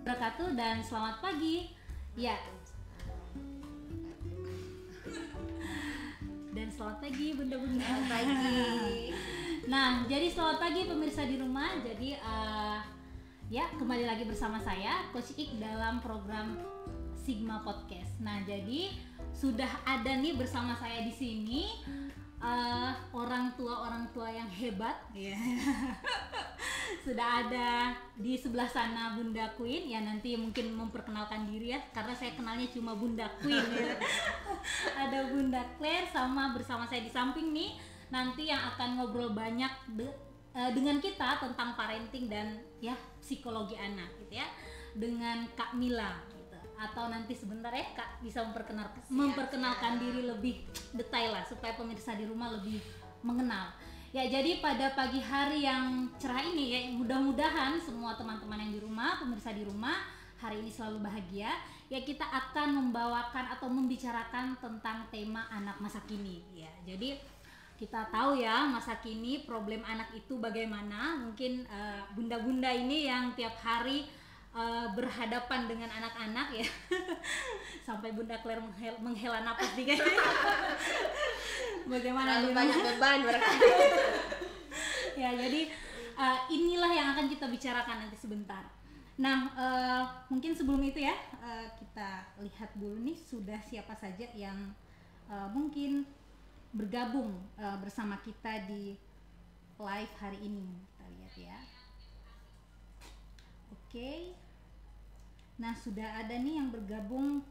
wabarakatuh dan selamat pagi. Ya. Dan selamat pagi bunda-bunda. Selamat pagi. Nah, jadi selamat pagi pemirsa di rumah. Jadi ya kembali lagi bersama saya Coach Ik dalam program Sigma Podcast. Nah, jadi sudah ada nih bersama saya di sini orang tua yang hebat. Yeah. Sudah ada di sebelah sana Bunda Queen ya, nanti mungkin memperkenalkan diri ya karena saya kenalnya cuma Bunda Queen ya. Ada Bunda Claire sama bersama saya di samping nih nanti yang akan ngobrol banyak dengan kita tentang parenting dan ya psikologi anak gitu ya, dengan Kak Mila gitu. Atau nanti sebentar ya Kak bisa memperkenalkan diri lebih detail lah supaya pemirsa di rumah lebih mengenal. Ya, jadi pada pagi hari yang cerah ini ya, mudah-mudahan semua teman-teman yang di rumah, pemirsa di rumah, hari ini selalu bahagia. Ya, kita akan membawakan atau membicarakan tentang tema anak masa kini. Ya, jadi kita tahu ya masa kini problem anak itu bagaimana. Mungkin bunda-bunda ini yang tiap hari berhadapan dengan anak-anak ya. Sampai Bunda Claire menghela napas nih kayaknya. Bagaimana terlalu banyak beban berarti. Ya, jadi inilah yang akan kita bicarakan nanti sebentar. Nah, mungkin sebelum itu ya kita lihat dulu nih sudah siapa saja yang mungkin bergabung bersama kita di live hari ini. Kita lihat ya. Oke. Nah, sudah ada nih yang bergabung.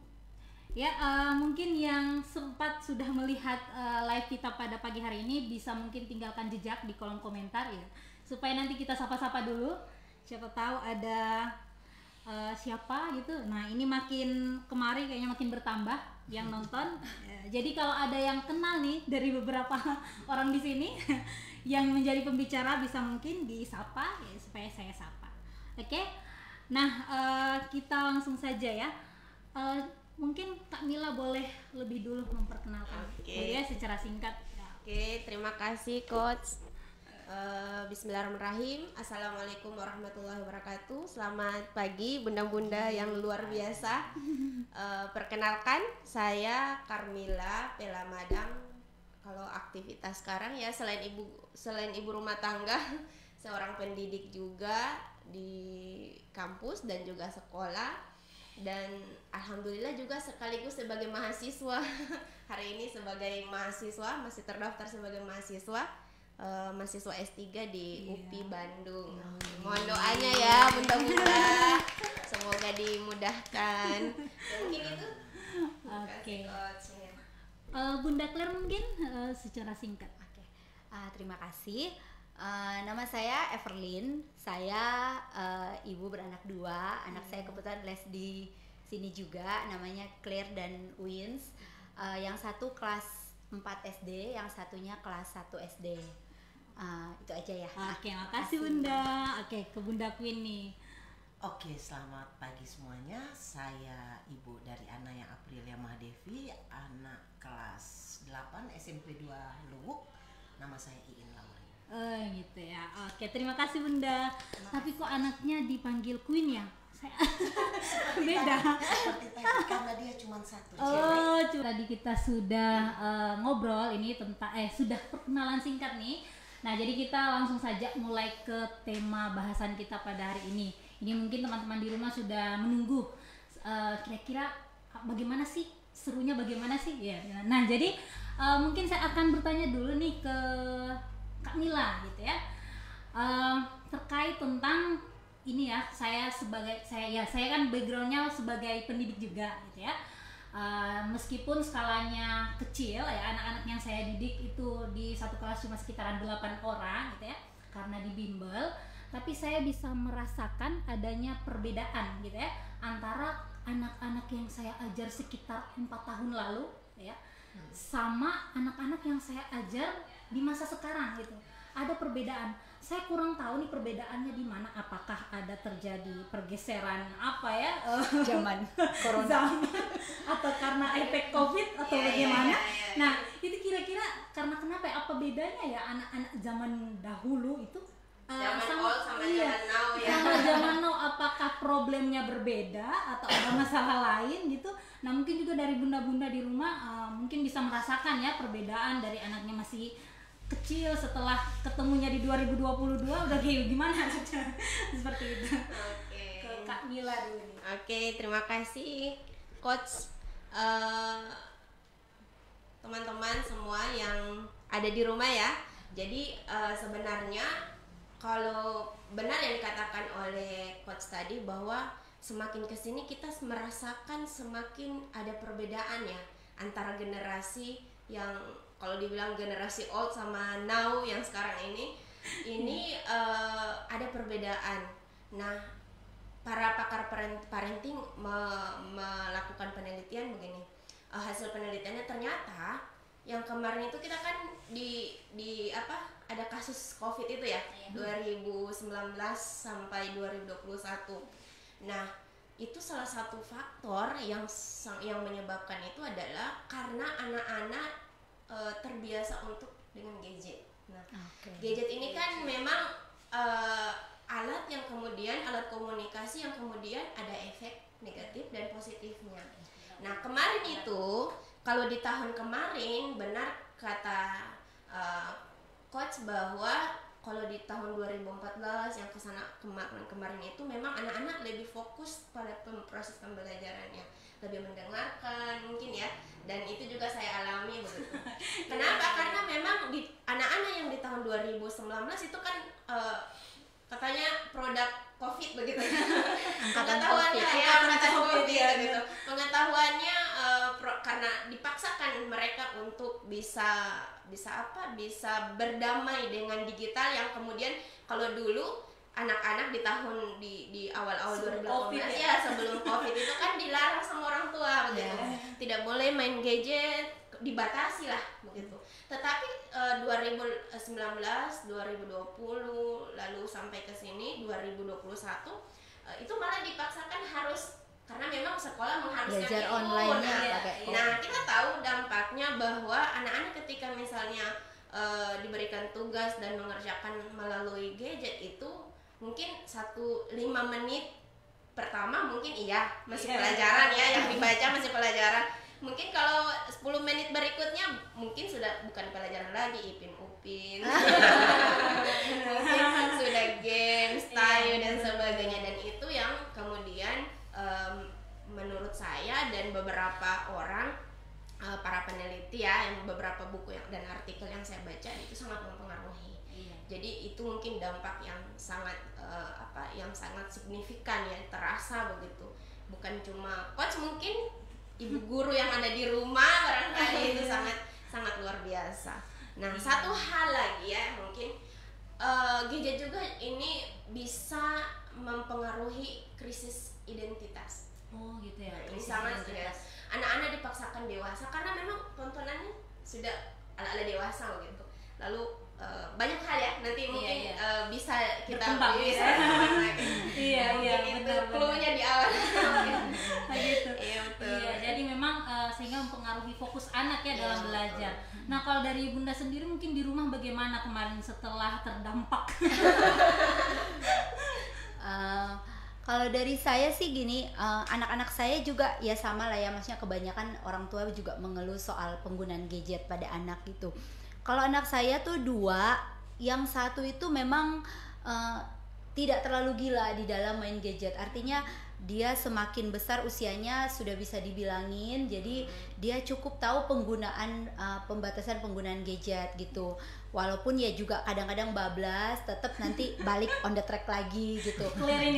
Ya, mungkin yang sempat sudah melihat live kita pada pagi hari ini bisa mungkin tinggalkan jejak di kolom komentar ya, supaya nanti kita sapa-sapa dulu. Siapa tahu ada siapa gitu. Nah, ini makin kemari kayaknya makin bertambah yang nonton. Jadi kalau ada yang kenal nih dari beberapa orang di sini yang menjadi pembicara bisa mungkin disapa ya, supaya saya sapa. Oke. Nah, kita langsung saja ya. Mungkin Kak Mila boleh lebih dulu memperkenalkan ya secara singkat. Oke, terima kasih Coach. Bismillahirrahmanirrahim. Assalamualaikum warahmatullahi wabarakatuh. Selamat pagi bunda-bunda yang luar biasa. Perkenalkan, saya Carmila Pelamadang. Kalau aktivitas sekarang ya selain ibu rumah tangga, seorang pendidik juga di kampus dan juga sekolah. Dan alhamdulillah juga sekaligus sebagai mahasiswa. Hari ini sebagai mahasiswa, masih terdaftar sebagai mahasiswa S3 di UPI Bandung. Mohon doanya ya bunda-bunda, semoga dimudahkan. Mungkin itu. Oke. Bunda Claire mungkin secara singkat. Oke. Terima kasih. Nama saya Everlyn. Saya ibu beranak dua. Anak saya kebetulan les di sini juga. Namanya Claire dan Wins. Yang satu kelas 4 SD, yang satunya kelas 1 SD. Itu aja ya. Oke, makasih Bunda. Oke, ke Bunda Queen nih. Oke, selamat pagi semuanya. Saya ibu dari Anaya Aprilia Mahadevi, anak kelas 8 SMP 2 Luwuk. Nama saya Iin Lauri. Gitu ya. Oke, terima kasih Bunda. Tapi kok anaknya dipanggil Queen ya? Saya beda. Seperti tadi karena dia cuma satu cewek. Tadi kita sudah ngobrol ini tentang sudah perkenalan singkat nih. Nah, jadi kita langsung saja mulai ke tema bahasan kita pada hari ini. Ini mungkin teman-teman di rumah sudah menunggu kira-kira bagaimana sih serunya, bagaimana sih ya. Nah, jadi mungkin saya akan bertanya dulu nih ke Kak Mila gitu ya, terkait tentang ini ya, saya kan backgroundnya sebagai pendidik juga gitu ya, meskipun skalanya kecil ya, anak-anak yang saya didik itu di satu kelas cuma sekitaran 8 orang gitu ya, karena di bimbel, tapi saya bisa merasakan adanya perbedaan gitu ya antara anak-anak yang saya ajar sekitar 4 tahun lalu ya, sama anak-anak yang saya ajar di masa sekarang gitu. Ada perbedaan. Saya kurang tahu nih perbedaannya di mana. Apakah ada terjadi pergeseran apa ya? Zaman corona atau karena efek Covid atau bagaimana? Nah, itu kira-kira karena kenapa ya? Apa bedanya ya anak-anak zaman dahulu itu Zaman old sama zaman now ya. Sama zaman now, apakah problemnya berbeda atau ada masalah lain gitu? Nah mungkin juga dari bunda-bunda di rumah mungkin bisa merasakan ya perbedaan dari anaknya masih kecil setelah ketemunya di 2022 udah kayak gimana seperti itu. Oke. Ke Kak Mila dulu nih. Oke, terima kasih Coach. Teman-teman semua yang ada di rumah ya. Jadi sebenarnya kalau benar yang dikatakan oleh Coach tadi bahwa semakin kesini kita merasakan semakin ada perbedaan ya antara generasi yang kalau dibilang generasi old sama now yang sekarang ini ada perbedaan. Nah, para pakar parenting melakukan penelitian begini. Hasil penelitiannya ternyata yang kemarin itu kita kan di ada kasus COVID itu ya, 2019 sampai 2021. Nah, itu salah satu faktor yang menyebabkan itu adalah karena anak-anak terbiasa untuk dengan gadget. Nah, gadget ini kan memang alat komunikasi yang kemudian ada efek negatif dan positifnya. Nah, kemarin itu kalau di tahun kemarin benar kata Coach bahwa kalau di tahun 2014 yang kesana kemarin itu memang anak-anak lebih fokus pada proses pembelajarannya, lebih mendengarkan mungkin ya, dan itu juga saya alami begitu. Kenapa? Karena memang di anak-anak yang di tahun 2019 itu kan katanya produk COVID begitu. Pengetahuannya gitu. Pengetahuannya karena dipaksakan mereka untuk bisa berdamai dengan digital yang kemudian kalau dulu anak-anak di awal-awal 2018 ya sebelum COVID itu kan dilarang sama orang tua begitu. Tidak boleh main gadget, dibatasi lah begitu. Tetapi 2019, 2020 lalu sampai ke sini 2021 itu malah dipaksakan harus karena memang sekolah mengharuskan belajar itu. online-nya Nah, kita tahu dampaknya bahwa anak-anak ketika misalnya diberikan tugas dan mengerjakan melalui gadget itu mungkin 5 menit pertama mungkin masih pelajaran ya, yang dibaca masih pelajaran. Mungkin kalau 10 menit berikutnya mungkin sudah bukan pelajaran lagi, Ipin Upin. Mungkin sudah games, tayo dan sebagainya, dan itu yang kemudian menurut saya dan beberapa orang para peneliti ya, yang beberapa buku dan artikel yang saya baca itu sangat mempengaruhi. Jadi itu mungkin dampak yang sangat yang sangat signifikan ya, terasa begitu. Bukan cuma Coach, mungkin ibu guru yang ada di rumah barangkali itu sangat luar biasa. Nah, satu hal lagi ya, mungkin gadget juga ini bisa mempengaruhi krisis identitas. Oh gitu ya. Ini sangat ya. Anak-anak dipaksakan dewasa karena memang tontonannya sudah ala-ala dewasa gitu. Lalu banyak hal ya, nanti mungkin bisa kita berkembang. Iya, mungkin itu clue-nya di awal. Gitu. Iya, betul. Iya, jadi memang sehingga mempengaruhi fokus anak ya dalam belajar. Nah, kalau dari Bunda sendiri mungkin di rumah bagaimana kemarin setelah terdampak? Kalau dari saya sih gini, anak-anak saya juga ya sama lah ya, maksudnya kebanyakan orang tua juga mengeluh soal penggunaan gadget pada anak gitu. Kalau anak saya tuh 2, yang satu itu memang tidak terlalu gila di dalam main gadget, artinya dia semakin besar usianya sudah bisa dibilangin, jadi dia cukup tahu pembatasan penggunaan gadget gitu. Walaupun ya juga kadang-kadang bablas, tetap nanti balik on the track lagi gitu.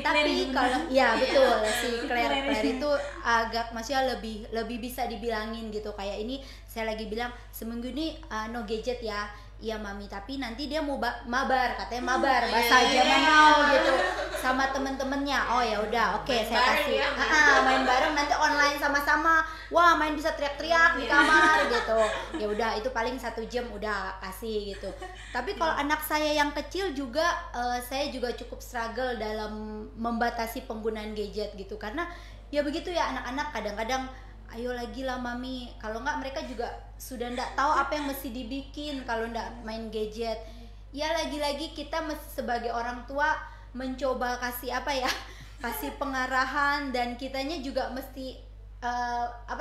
Tapi kalau ya betul si Claire itu agak maksudnya lebih bisa dibilangin gitu. Kayak ini saya lagi bilang seminggu ini no gadget ya. Iya mami, tapi nanti dia mau mabar, katanya mabar bahasa zaman now gitu sama temen-temennya. Oh ya udah, oke, saya kasih main bareng, nanti online sama-sama. Wah, main bisa teriak-teriak di kamar gitu. Ya udah, itu paling 1 jam udah kasih gitu. Tapi kalau anak saya yang kecil juga saya juga cukup struggle dalam membatasi penggunaan gadget gitu, karena ya begitu ya, anak-anak kadang-kadang ayo lagi lah mami, kalau nggak mereka juga sudah nggak tahu apa yang mesti dibikin kalau nggak main gadget. ya lagi-lagi kita sebagai orang tua mencoba kasih apa ya, kasih pengarahan, dan kitanya juga mesti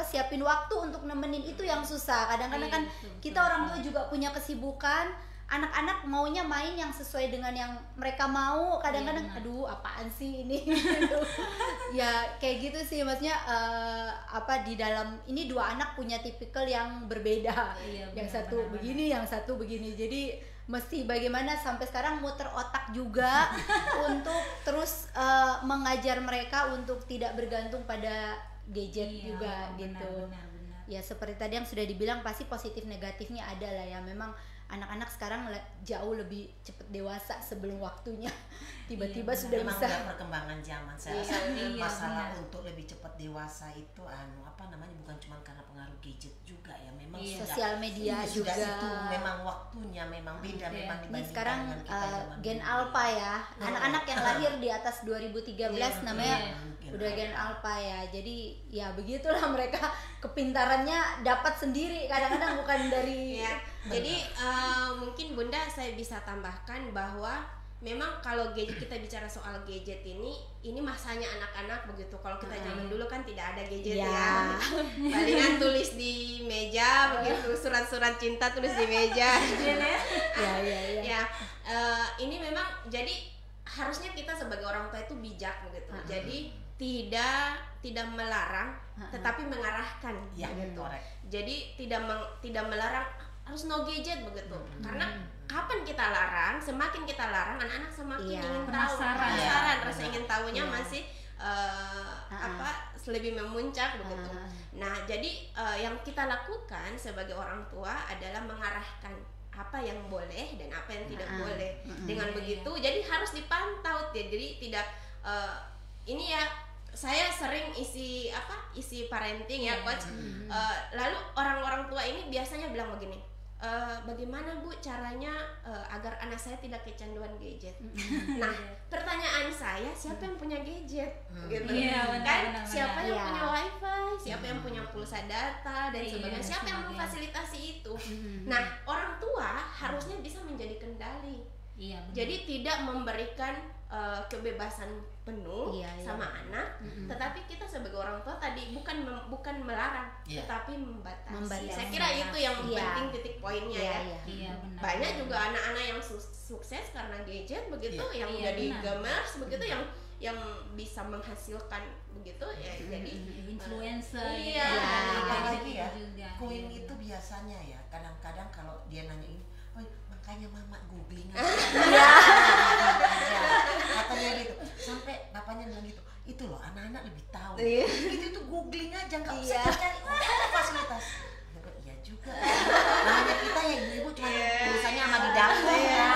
siapin waktu untuk nemenin, itu yang susah. Kadang-kadang kan kita orang tua juga punya kesibukan, anak-anak maunya main yang sesuai dengan yang mereka mau, kadang-kadang aduh apaan sih ini ya kayak gitu sih, maksudnya di dalam ini dua anak punya tipikal yang berbeda, yang satu begini, yang satu begini, jadi mesti bagaimana sampai sekarang muter otak juga untuk terus mengajar mereka untuk tidak bergantung pada gadget juga gitu. Benar. Ya seperti tadi yang sudah dibilang, pasti positif negatifnya ada lah ya. Memang anak-anak sekarang jauh lebih cepat dewasa sebelum waktunya. Tiba-tiba sudah memang bisa. udah perkembangan zaman. Saya rasa masalah untuk lebih cepat dewasa itu bukan cuma karena pengaruh gadget juga ya, memang sosial media juga. Itu memang waktunya memang beda memang dibandingkan ini sekarang dengan kita zaman Gen dulu. Alpha ya. Anak-anak yang lahir di atas 2013 namanya udah Gen Alpha ya. Jadi ya begitulah mereka kepintarannya dapat sendiri, kadang-kadang bukan dari Jadi mungkin Bunda saya bisa tambahkan bahwa memang kalau kita bicara soal gadget ini masanya anak-anak begitu. Kalau kita zaman dulu kan tidak ada gadget ya. Palingan tulis di meja begitu, surat-surat cinta tulis di meja. Ya, ini memang jadi harusnya kita sebagai orang tua itu bijak begitu. Jadi tidak melarang tetapi mengarahkan gitu. Jadi tidak melarang harus no gadget begitu. Karena kapan kita larang, semakin kita larang anak-anak semakin ingin tahu, penasaran, rasa ingin tahunya masih lebih memuncak begitu. Nah, jadi yang kita lakukan sebagai orang tua adalah mengarahkan apa yang boleh dan apa yang tidak boleh. Dengan begitu, jadi harus dipantau. Jadi tidak ini ya, saya sering isi parenting ya coach. Lalu orang-orang tua ini biasanya bilang begini, bagaimana Bu caranya agar anak saya tidak kecanduan gadget? Nah, pertanyaan saya, siapa yang punya gadget? Gitu. Benar. Siapa yang punya wifi? Siapa yang punya pulsa data dan sebagainya? Siapa yang memfasilitasi itu? Nah, orang tua harusnya bisa menjadi kendali. Jadi tidak memberikan kebebasan penuh sama anak, tetapi kita sebagai orang tua tadi bukan melarang, tetapi membatasi. Saya kira itu yang penting titik poinnya ya. Banyak juga anak-anak yang sukses karena gadget begitu, yang jadi gamers begitu, yang bisa menghasilkan begitu ya, jadi influencer. Apalagi ya, Queen itu biasanya ya kadang-kadang kalau dia nanya ini, makanya mama googling aja. Katanya gitu, sampai bapaknya bilang gitu, itu loh anak-anak lebih tahu. Itu tuh googling aja, nggak usah cari fasilitas. Iya juga. Namanya kita ya ibu-ibu cuma urusannya sama di dapur ya.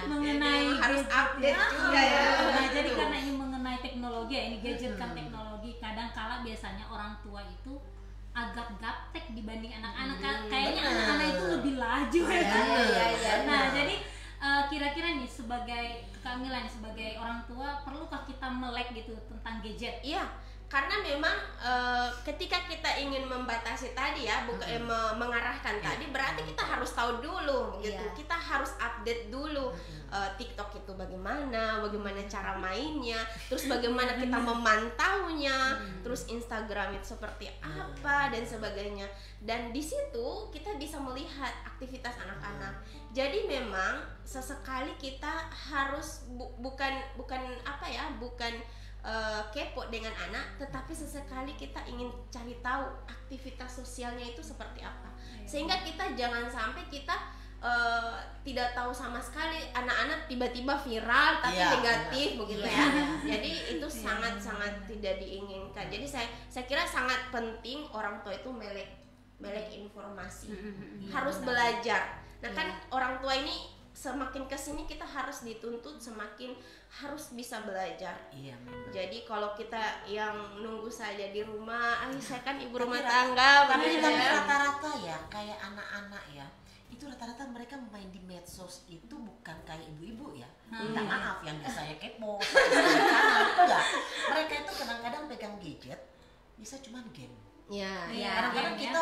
Mengenai harus update juga ya. Nah, jadi karena ini mengenai teknologi ya, ini gadget kan teknologi, kadang kala biasanya orang tua itu agak gaptek dibanding anak-anak. Kayaknya anak-anak itu lebih laju ya. Nah, jadi kira-kira nih sebagai Kamila nih, sebagai orang tua, perlukah kita melek gitu tentang gadget? Iya, karena memang ketika kita ingin membatasi tadi ya, mengarahkan tadi, berarti kita harus tahu dulu gitu. Kita harus update dulu TikTok itu bagaimana cara mainnya, terus bagaimana kita memantaunya, terus Instagram itu seperti apa dan sebagainya. Dan di situ kita bisa melihat aktivitas anak-anak. Jadi memang sesekali kita harus bukan kepo dengan anak, tetapi sesekali kita ingin cari tahu aktivitas sosialnya itu seperti apa, sehingga kita jangan sampai kita tidak tahu sama sekali, anak-anak tiba-tiba viral tapi negatif begitu ya. Jadi itu sangat-sangat tidak diinginkan. Jadi saya kira sangat penting orang tua itu melek informasi, harus belajar. Nah kan orang tua ini semakin kesini kita harus dituntut semakin harus bisa belajar. Jadi kalau kita yang nunggu saja di rumah, saya kan ibu rumah tangga. Tapi rata-rata ya kayak anak-anak ya, itu rata-rata mereka main di medsos itu bukan kayak ibu-ibu ya. Minta maaf yang saya kepo. Enggak. Mereka itu kadang-kadang pegang gadget bisa cuman game. Ya, Iya. Kadang-kadang game, kita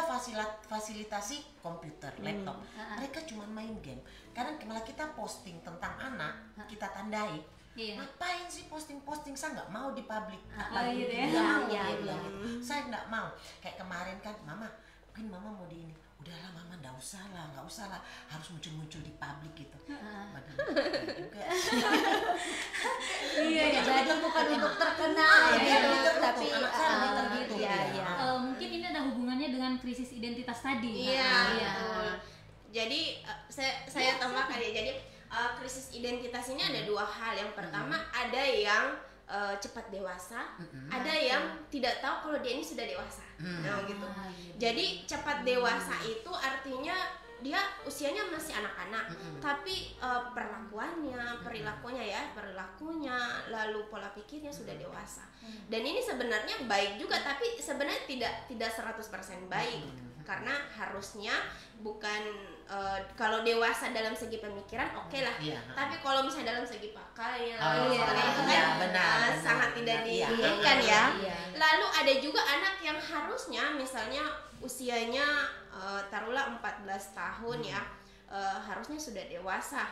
fasilitasi komputer, laptop. Mereka cuma main game. Kadang malah kita posting tentang anak, kita tandai. Iya. Ngapain sih posting-posting? Saya nggak mau di publik. Oh, gitu ya. Nggak mau, Iya, dia iya. bilang gitu. Saya nggak mau. Kayak kemarin kan, mama, mungkin mama mau di ini. Udahlah mama, nggak usah lah, harus muncul-muncul di publik gitu. Waduh, juga. Iya, ya. Jadi bukan untuk terkenal Ah, ya, iya, gitu, tertutup. tapi Anak saya lebih tertutup, ya, ya. ya. Mungkin ini ada hubungannya dengan krisis identitas tadi. Iya, Iya. betul. Jadi saya tambahkan ya. Jadi krisis identitas ini ada dua hal. Yang pertama ada yang cepat dewasa, ada yang tidak tahu kalau dia ini sudah dewasa. Nah, gitu. Jadi cepat dewasa itu artinya dia usianya masih anak-anak, tapi perilakunya, lalu pola pikirnya sudah dewasa. Dan ini sebenarnya baik juga, tapi sebenarnya tidak 100% baik. Karena harusnya bukan kalau dewasa dalam segi pemikiran oke lah, Iya. tapi kalau misalnya dalam segi pakaian Oh, seperti itu iya, kan benar, sangat benar. tidak Iya. diinginkan ya. Iya. Lalu ada juga anak yang harusnya misalnya usianya taruhlah 14 tahun ya, harusnya sudah dewasa,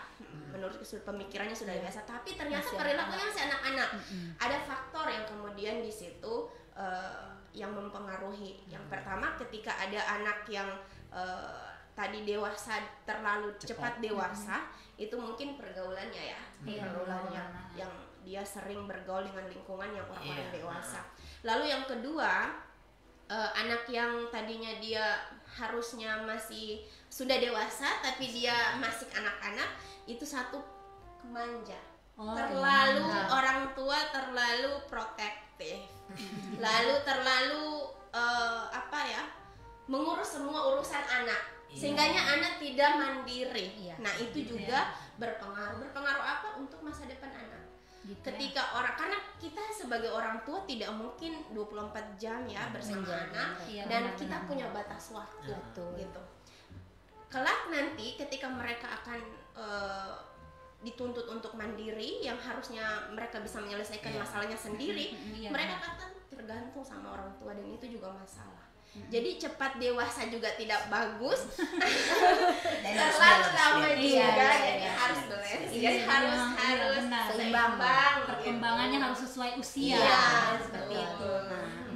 menurut pemikirannya sudah dewasa, tapi ternyata Masih perilakunya masih anak-anak. Ada faktor yang kemudian di situ yang mempengaruhi. Yang pertama, ketika ada anak yang tadi dewasa, terlalu cepat dewasa, itu mungkin pergaulannya ya, pergaulannya yang dia sering bergaul dengan lingkungan yang orang-orang Iya. dewasa. Lalu yang kedua, anak yang tadinya dia harusnya masih sudah dewasa tapi dia masih anak-anak, itu satu kemanja. Oh, Terlalu iya. orang tua terlalu protektif. Lalu terlalu mengurus semua urusan anak. Sehingganya anak tidak mandiri. Iya. Nah, itu juga berpengaruh. Berpengaruh apa untuk masa depan anak? Gitu ya. Ketika karena kita sebagai orang tua tidak mungkin 24 jam ya bersama Menjaga. anak, Iya, dan benar-benar. kita punya batas waktu. Betul. Gitu. Kelak nanti ketika mereka akan dituntut untuk mandiri, yang harusnya mereka bisa menyelesaikan masalahnya sendiri, Iya, mereka benar. akan tergantung sama orang tua, dan itu juga masalah. Jadi cepat dewasa juga tidak bagus, Dan harus terlalu balance, lama ya. juga, Iya, jadi iya, harus iya. balance, Iya, jadi harus iya, benar. seimbang, Perkembangannya gitu. harus sesuai usia. Iya, Seperti betul. itu.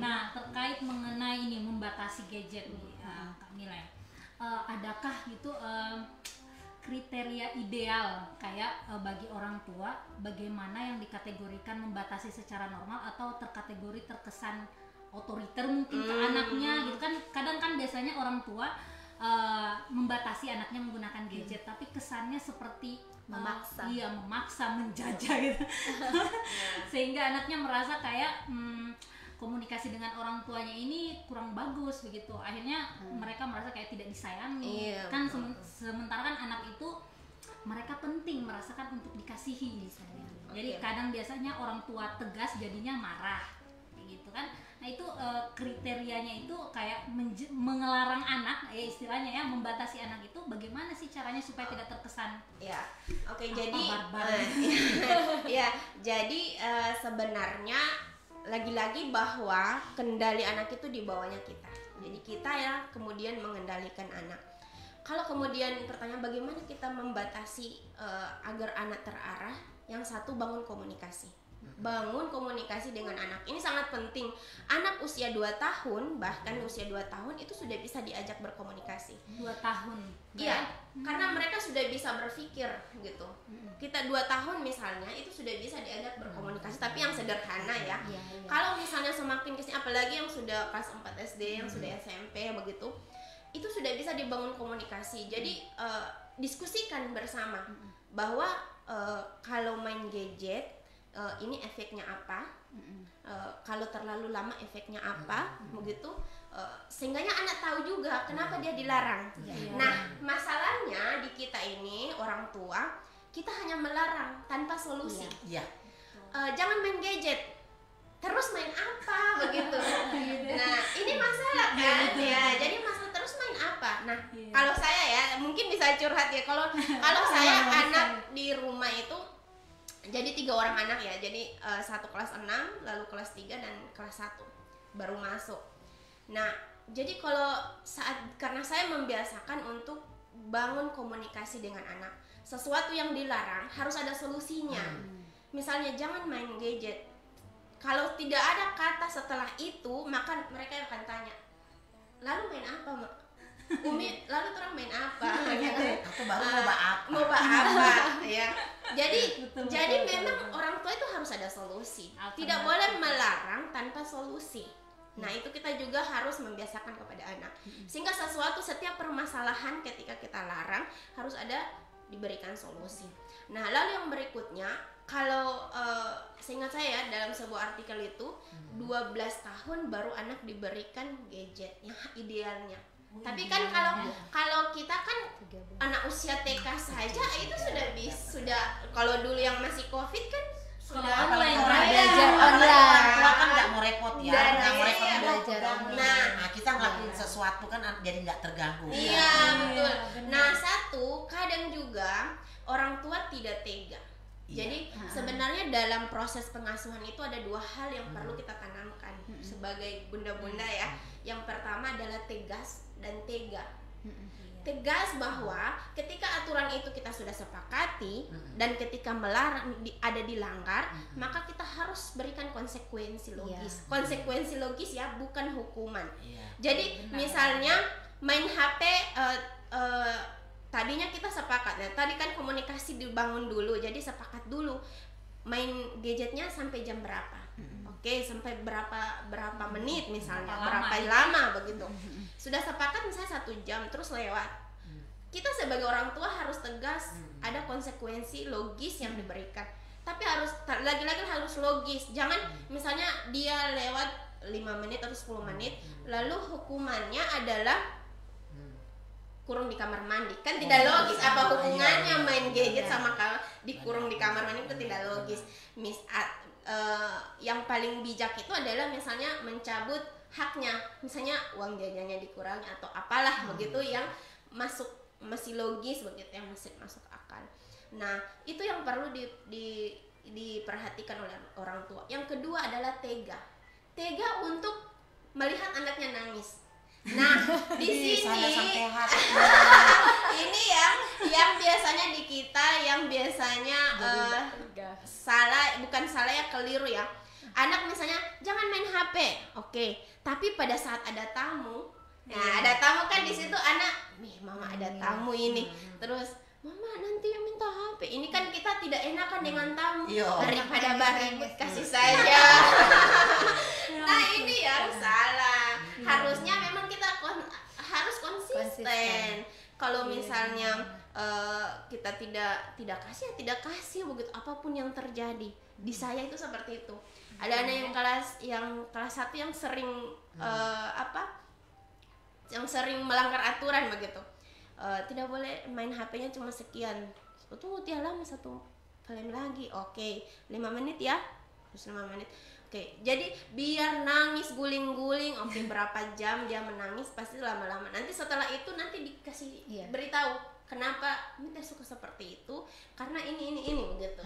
Nah, terkait mengenai ini membatasi gadget nih, Kak Mila ya. Adakah gitu kriteria ideal kayak bagi orang tua bagaimana yang dikategorikan membatasi secara normal atau terkategori terkesan otoriter mungkin ke anaknya gitu kan? Kadang kan biasanya orang tua membatasi anaknya menggunakan gadget, tapi kesannya seperti Memaksa. iya, memaksa, menjajah gitu. Sehingga anaknya merasa kayak komunikasi dengan orang tuanya ini kurang bagus begitu. Akhirnya mereka merasa kayak tidak disayangi. Iya, Kan betul. sementara kan anak itu mereka penting merasakan untuk dikasihi. Jadi Oke. kadang biasanya orang tua tegas jadinya marah kayak gitu kan. Nah, itu kriterianya itu kayak mengelarang anak ya istilahnya ya, membatasi anak itu bagaimana sih caranya supaya tidak terkesan Ya, oke. Apa Jadi, barbar? ya, jadi sebenarnya lagi-lagi bahwa kendali anak itu di bawahnya kita. Jadi kita ya kemudian mengendalikan anak. Kalau kemudian pertanyaan bagaimana kita membatasi agar anak terarah, yang satu bangun komunikasi. Bangun komunikasi dengan anak. Ini sangat penting. Anak usia 2 tahun, bahkan usia 2 tahun itu sudah bisa diajak berkomunikasi. 2 tahun. Iya, karena mereka sudah bisa berpikir gitu. Kita 2 tahun misalnya itu sudah bisa diajak berkomunikasi, tapi yang sederhana ya. Iya, iya. Kalau misalnya semakin kesini, apalagi yang sudah kelas 4 SD, yang sudah SMP begitu, itu sudah bisa dibangun komunikasi. Jadi diskusikan bersama bahwa kalau main gadget ini efeknya apa, kalau terlalu lama efeknya apa, begitu. Sehingganya anak tahu juga kenapa dia dilarang. Iya. Nah, masalahnya di kita ini orang tua, kita hanya melarang tanpa solusi. Iya. Jangan main gadget, terus main apa begitu. Nah, ini masalah kan ya. Jadi masalah terus main apa. Nah, Iya. kalau saya ya mungkin bisa curhat ya. Kalau saya anak di rumah itu jadi 3 orang anak ya. Jadi satu kelas 6, lalu kelas 3 dan kelas 1 baru masuk. Nah, jadi kalau karena saya membiasakan untuk bangun komunikasi dengan anak, sesuatu yang dilarang harus ada solusinya. Misalnya jangan main gadget. Kalau tidak ada kata setelah itu, maka mereka akan tanya, lalu main apa, Mak? Umi, lalu orang main apa? Gitu. Atau baru apa? Mau apa? Ya. Jadi Betul, memang betul. orang tua itu harus ada solusi. Alternatif. Tidak boleh melarang tanpa solusi. Nah, itu kita juga harus membiasakan kepada anak. Sehingga setiap permasalahan ketika kita larang harus ada diberikan solusi. Nah, lalu yang berikutnya, kalau seingat saya dalam sebuah artikel itu 12 tahun baru anak diberikan gadget yang idealnya. Tapi kan kalau kita kan anak usia TK saja itu sudah kalau dulu yang masih Covid kan sudah online, belajar Orang online. tua kan nggak mau repot ya, Dan nggak mau repot iya, belajar online. Nah, kita ngelakuin sesuatu kan jadi nggak terganggu. Iya, betul. benar. Nah, kadang juga orang tua tidak tega. Iya. Jadi sebenarnya dalam proses pengasuhan itu ada dua hal yang perlu kita tanamkan sebagai bunda-bunda ya. Yang pertama adalah tegas dan tega. Tegas bahwa ketika aturan itu kita sudah sepakati dan ketika melarang ada dilanggar, maka kita harus berikan konsekuensi logis. Konsekuensi logis ya, bukan hukuman. Iya. Jadi misalnya main HP tadinya kita sepakat ya. Tadi kan komunikasi dibangun dulu. Jadi sepakat dulu main gadgetnya sampai jam berapa. Oke, sampai berapa menit misalnya, berapa lama begitu. Sudah sepakat misalnya 1 jam terus lewat. Kita sebagai orang tua harus tegas, ada konsekuensi logis yang diberikan. Tapi lagi-lagi harus logis. Jangan misalnya dia lewat 5 menit atau 10 menit, lalu hukumannya adalah kurung di kamar mandi. Kan tidak logis. Apa hubungannya main gadget sama dikurung di kamar mandi? Itu tidak logis. Yang paling bijak itu adalah misalnya mencabut haknya, misalnya uang jajannya dikurangi atau apalah begitu yang masih logis begitu, yang masuk akal. Nah, itu yang perlu diperhatikan oleh orang tua. Yang kedua adalah tega untuk melihat anaknya nangis. Nah, di sini ini yang biasanya di kita yang biasanya bukan salah ya, keliru ya. Anak misalnya jangan main HP, oke. Tapi pada saat ada tamu, nah ada tamu kan di situ anak, nih mama ada tamu ini, terus mama nanti yang minta HP. Ini kan kita tidak enakan dengan tamu, daripada ribut kasih saja. Nah ini yang salah. Harusnya memang kita harus konsisten. Kalau misalnya kita tidak kasih ya tidak kasih begitu, apapun yang terjadi. Di saya itu seperti itu. Ada anak yang kelas 1 yang sering yang sering melanggar aturan begitu. Tidak boleh main HP-nya cuma sekian. Tunggu tiap lama 1 film lagi. Oke, 5 menit ya. Terus 5 menit. Oke, jadi biar nangis guling-guling, oke berapa jam dia menangis pasti lama-lama. Nanti setelah itu nanti dikasih beritahu kenapa kita suka seperti itu, karena ini begitu.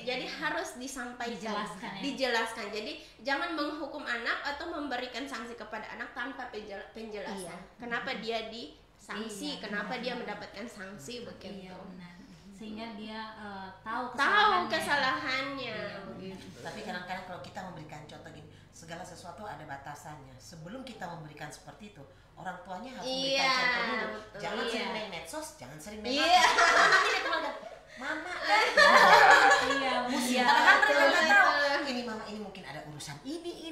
Jadi harus disampaikan, dijelaskan. Jadi jangan menghukum anak atau memberikan sanksi kepada anak tanpa penjelasan. Kenapa dia sanksi, kenapa dia mendapatkan sanksi begitu. Sehingga dia tahu kesalahannya. Tapi kadang-kadang kalau kita memberikan contoh gini, segala sesuatu ada batasannya. Sebelum kita memberikan seperti itu, orang tuanya harus memberikan contoh dulu. Betul. Jangan sering main medsos, jangan sering main Iya. mama Iya, padahal mereka nggak tahu ini mama ini mungkin ada urusan ini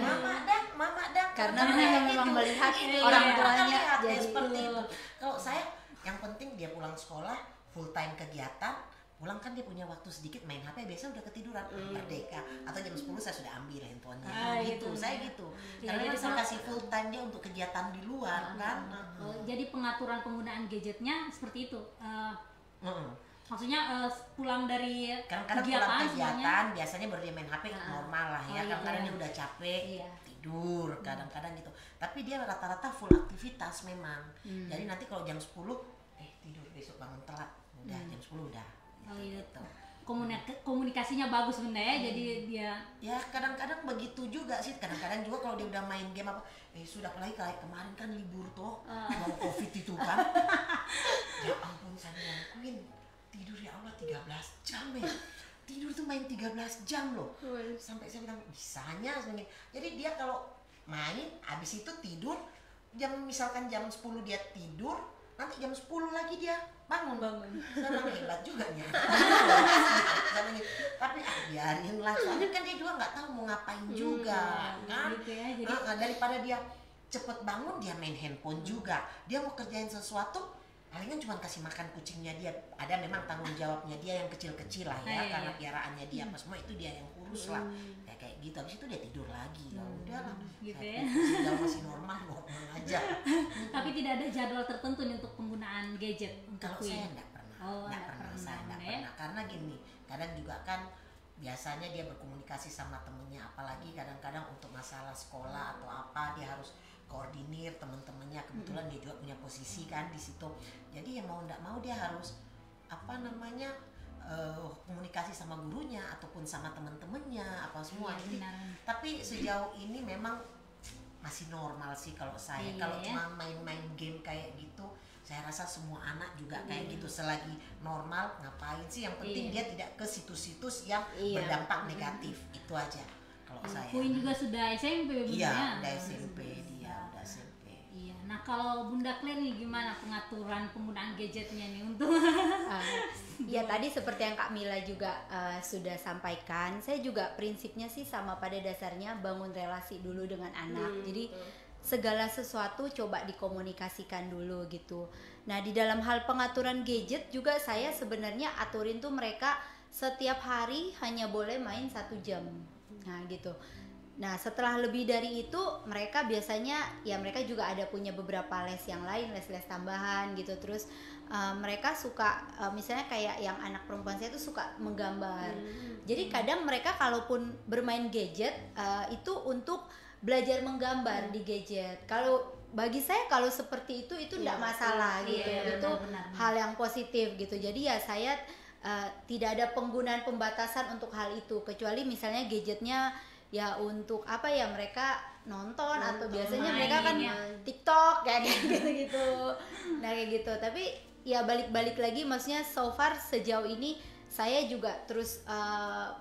mama dang karena mereka memang melihat orang tuanya jadi seperti itu. Kalau saya yang penting dia pulang sekolah full time kegiatan, pulang kan dia punya waktu sedikit main HP, biasa udah ketiduran merdeka, atau jam 10 saya sudah ambil handphonenya gitu. Saya gitu karena dia bisa kasih full time dia untuk kegiatan di luar kan. Jadi pengaturan penggunaan gadgetnya seperti itu. Maksudnya pulang dari kadang-kadang pulang kegiatan biasanya baru dia main HP normal lah ya. Kadang-kadang dia udah capek tidur, kadang-kadang gitu. Tapi dia rata-rata full aktivitas memang. Jadi nanti kalau jam 10 tidur, besok bangun telat, udah jam 10 udah. Gitu. komunikasinya bagus Bunda ya. Jadi dia Ya kadang-kadang begitu juga sih, kadang-kadang juga kalau dia udah main game apa, sudah apalagi kayak kemarin kan libur toh, mau covid itu kan. Ya ampun saya bilang, Queen tidur ya Allah 13 jam ya. Tidur tuh main 13 jam loh. Sampai saya bilang bisanya sebenarnya. Jadi dia kalau main habis itu tidur misalkan jam 10 dia tidur, nanti jam 10 lagi dia bangun. Saya bilang hebat juga nih. Tapi biarin lah, soalnya kan dia juga nggak tahu mau ngapain juga kan. gitu ya. Jadi Daripada dia cepet bangun dia main handphone juga, dia mau kerjain sesuatu palingan cuma kasih makan kucingnya dia, ada memang tanggung jawabnya dia yang kecil-kecil lah ya, karena piaraannya dia apa semua itu dia yang urus lah, kayak gitu. Habis itu dia tidur lagi, ya udahlah gitu saya ya. sudah masih normal aja. Tapi tidak ada jadwal tertentu nih untuk penggunaan gadget untuk Kalau Queen. saya enggak pernah, nggak saya enggak ya. pernah, karena gini, kadang juga kan biasanya dia berkomunikasi sama temennya, apalagi kadang-kadang untuk masalah sekolah atau apa dia harus koordinir teman-temannya, kebetulan dia juga punya posisi kan di situ, jadi ya mau enggak mau dia harus komunikasi sama gurunya ataupun sama teman-temannya apa semua. Iya, Jadi, benar. tapi sejauh ini memang masih normal sih kalau saya. Kalau Iya. cuma main-main game kayak gitu, saya rasa semua anak juga kayak gitu. Selagi normal ngapain sih, yang penting dia tidak ke situs-situs yang berdampak negatif, itu aja kalau saya. Queen juga sudah SMP Bunda Iya, ya? udah SMP dia, udah SMP. Iya. Nah kalau Bunda Claire nih gimana pengaturan penggunaan gadgetnya nih untuk Ya tadi seperti yang Kak Mila juga sudah sampaikan, saya juga prinsipnya sih sama, pada dasarnya bangun relasi dulu dengan anak. Jadi segala sesuatu coba dikomunikasikan dulu gitu. Nah di dalam hal pengaturan gadget juga saya sebenarnya aturin tuh mereka setiap hari hanya boleh main 1 jam. Nah gitu. Nah setelah lebih dari itu mereka biasanya ya mereka juga ada punya beberapa les yang lain, les-les tambahan gitu. Terus mereka suka misalnya kayak yang anak perempuan saya itu suka menggambar. Jadi kadang mereka kalaupun bermain gadget itu untuk belajar menggambar di gadget. Kalau bagi saya kalau seperti itu tidak masalah gitu. Itu benar. hal yang positif gitu. Jadi ya saya tidak ada penggunaan pembatasan untuk hal itu, kecuali misalnya gadgetnya ya untuk apa ya, mereka nonton atau biasanya mereka kan TikTok kayak gitu. Nah kayak gitu. Tapi ya balik lagi, maksudnya so far sejauh ini saya juga terus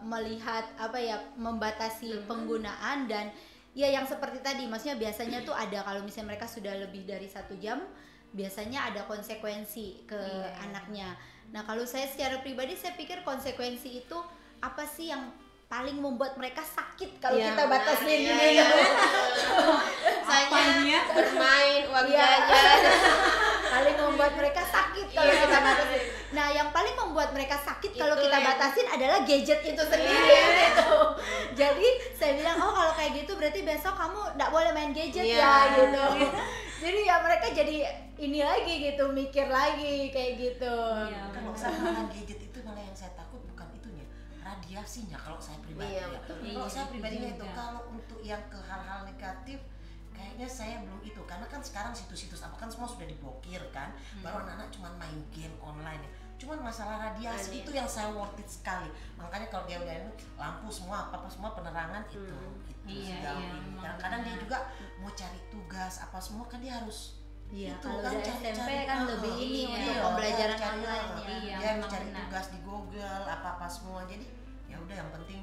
melihat apa ya, membatasi penggunaan. Dan ya yang seperti tadi, maksudnya biasanya tuh ada, kalau misalnya mereka sudah lebih dari 1 jam biasanya ada konsekuensi ke anaknya. Nah kalau saya secara pribadi saya pikir konsekuensi itu apa sih yang paling membuat mereka sakit kalau kita batasin ini Misalnya bermain, uang jajan. paling membuat mereka sakit kalau kita batasin. Nah yang paling membuat mereka sakit kalau kita batasin adalah gadget itu sendiri gitu. Jadi saya bilang, oh kalau kayak gitu berarti besok kamu nggak boleh main gadget ya gitu. Jadi ya mereka jadi ini lagi gitu, mikir lagi kayak gitu. Kalau sama gadget itu malah yang saya takut bukan itunya, radiasinya kalau saya pribadi ya. Kalau saya pribadinya itu, kalau untuk yang ke hal-hal negatif kayaknya saya belum itu, karena kan sekarang situs-situs apa kan semua sudah diblokir kan, baru anak-anak cuma main game online ya. Cuman masalah radiasi itu yang saya worth it sekali. Makanya kalau dia udah lampu semua apa semua penerangan itu sejauh ini. Kadang-kadang dia juga mau cari tugas apa semua kan dia harus Iya, itu kalau kan udah cari SMP kan lebih ini untuk dia pembelajaran cari online ya. dia harus cari tugas di Google apa semua. Jadi ya udah, yang penting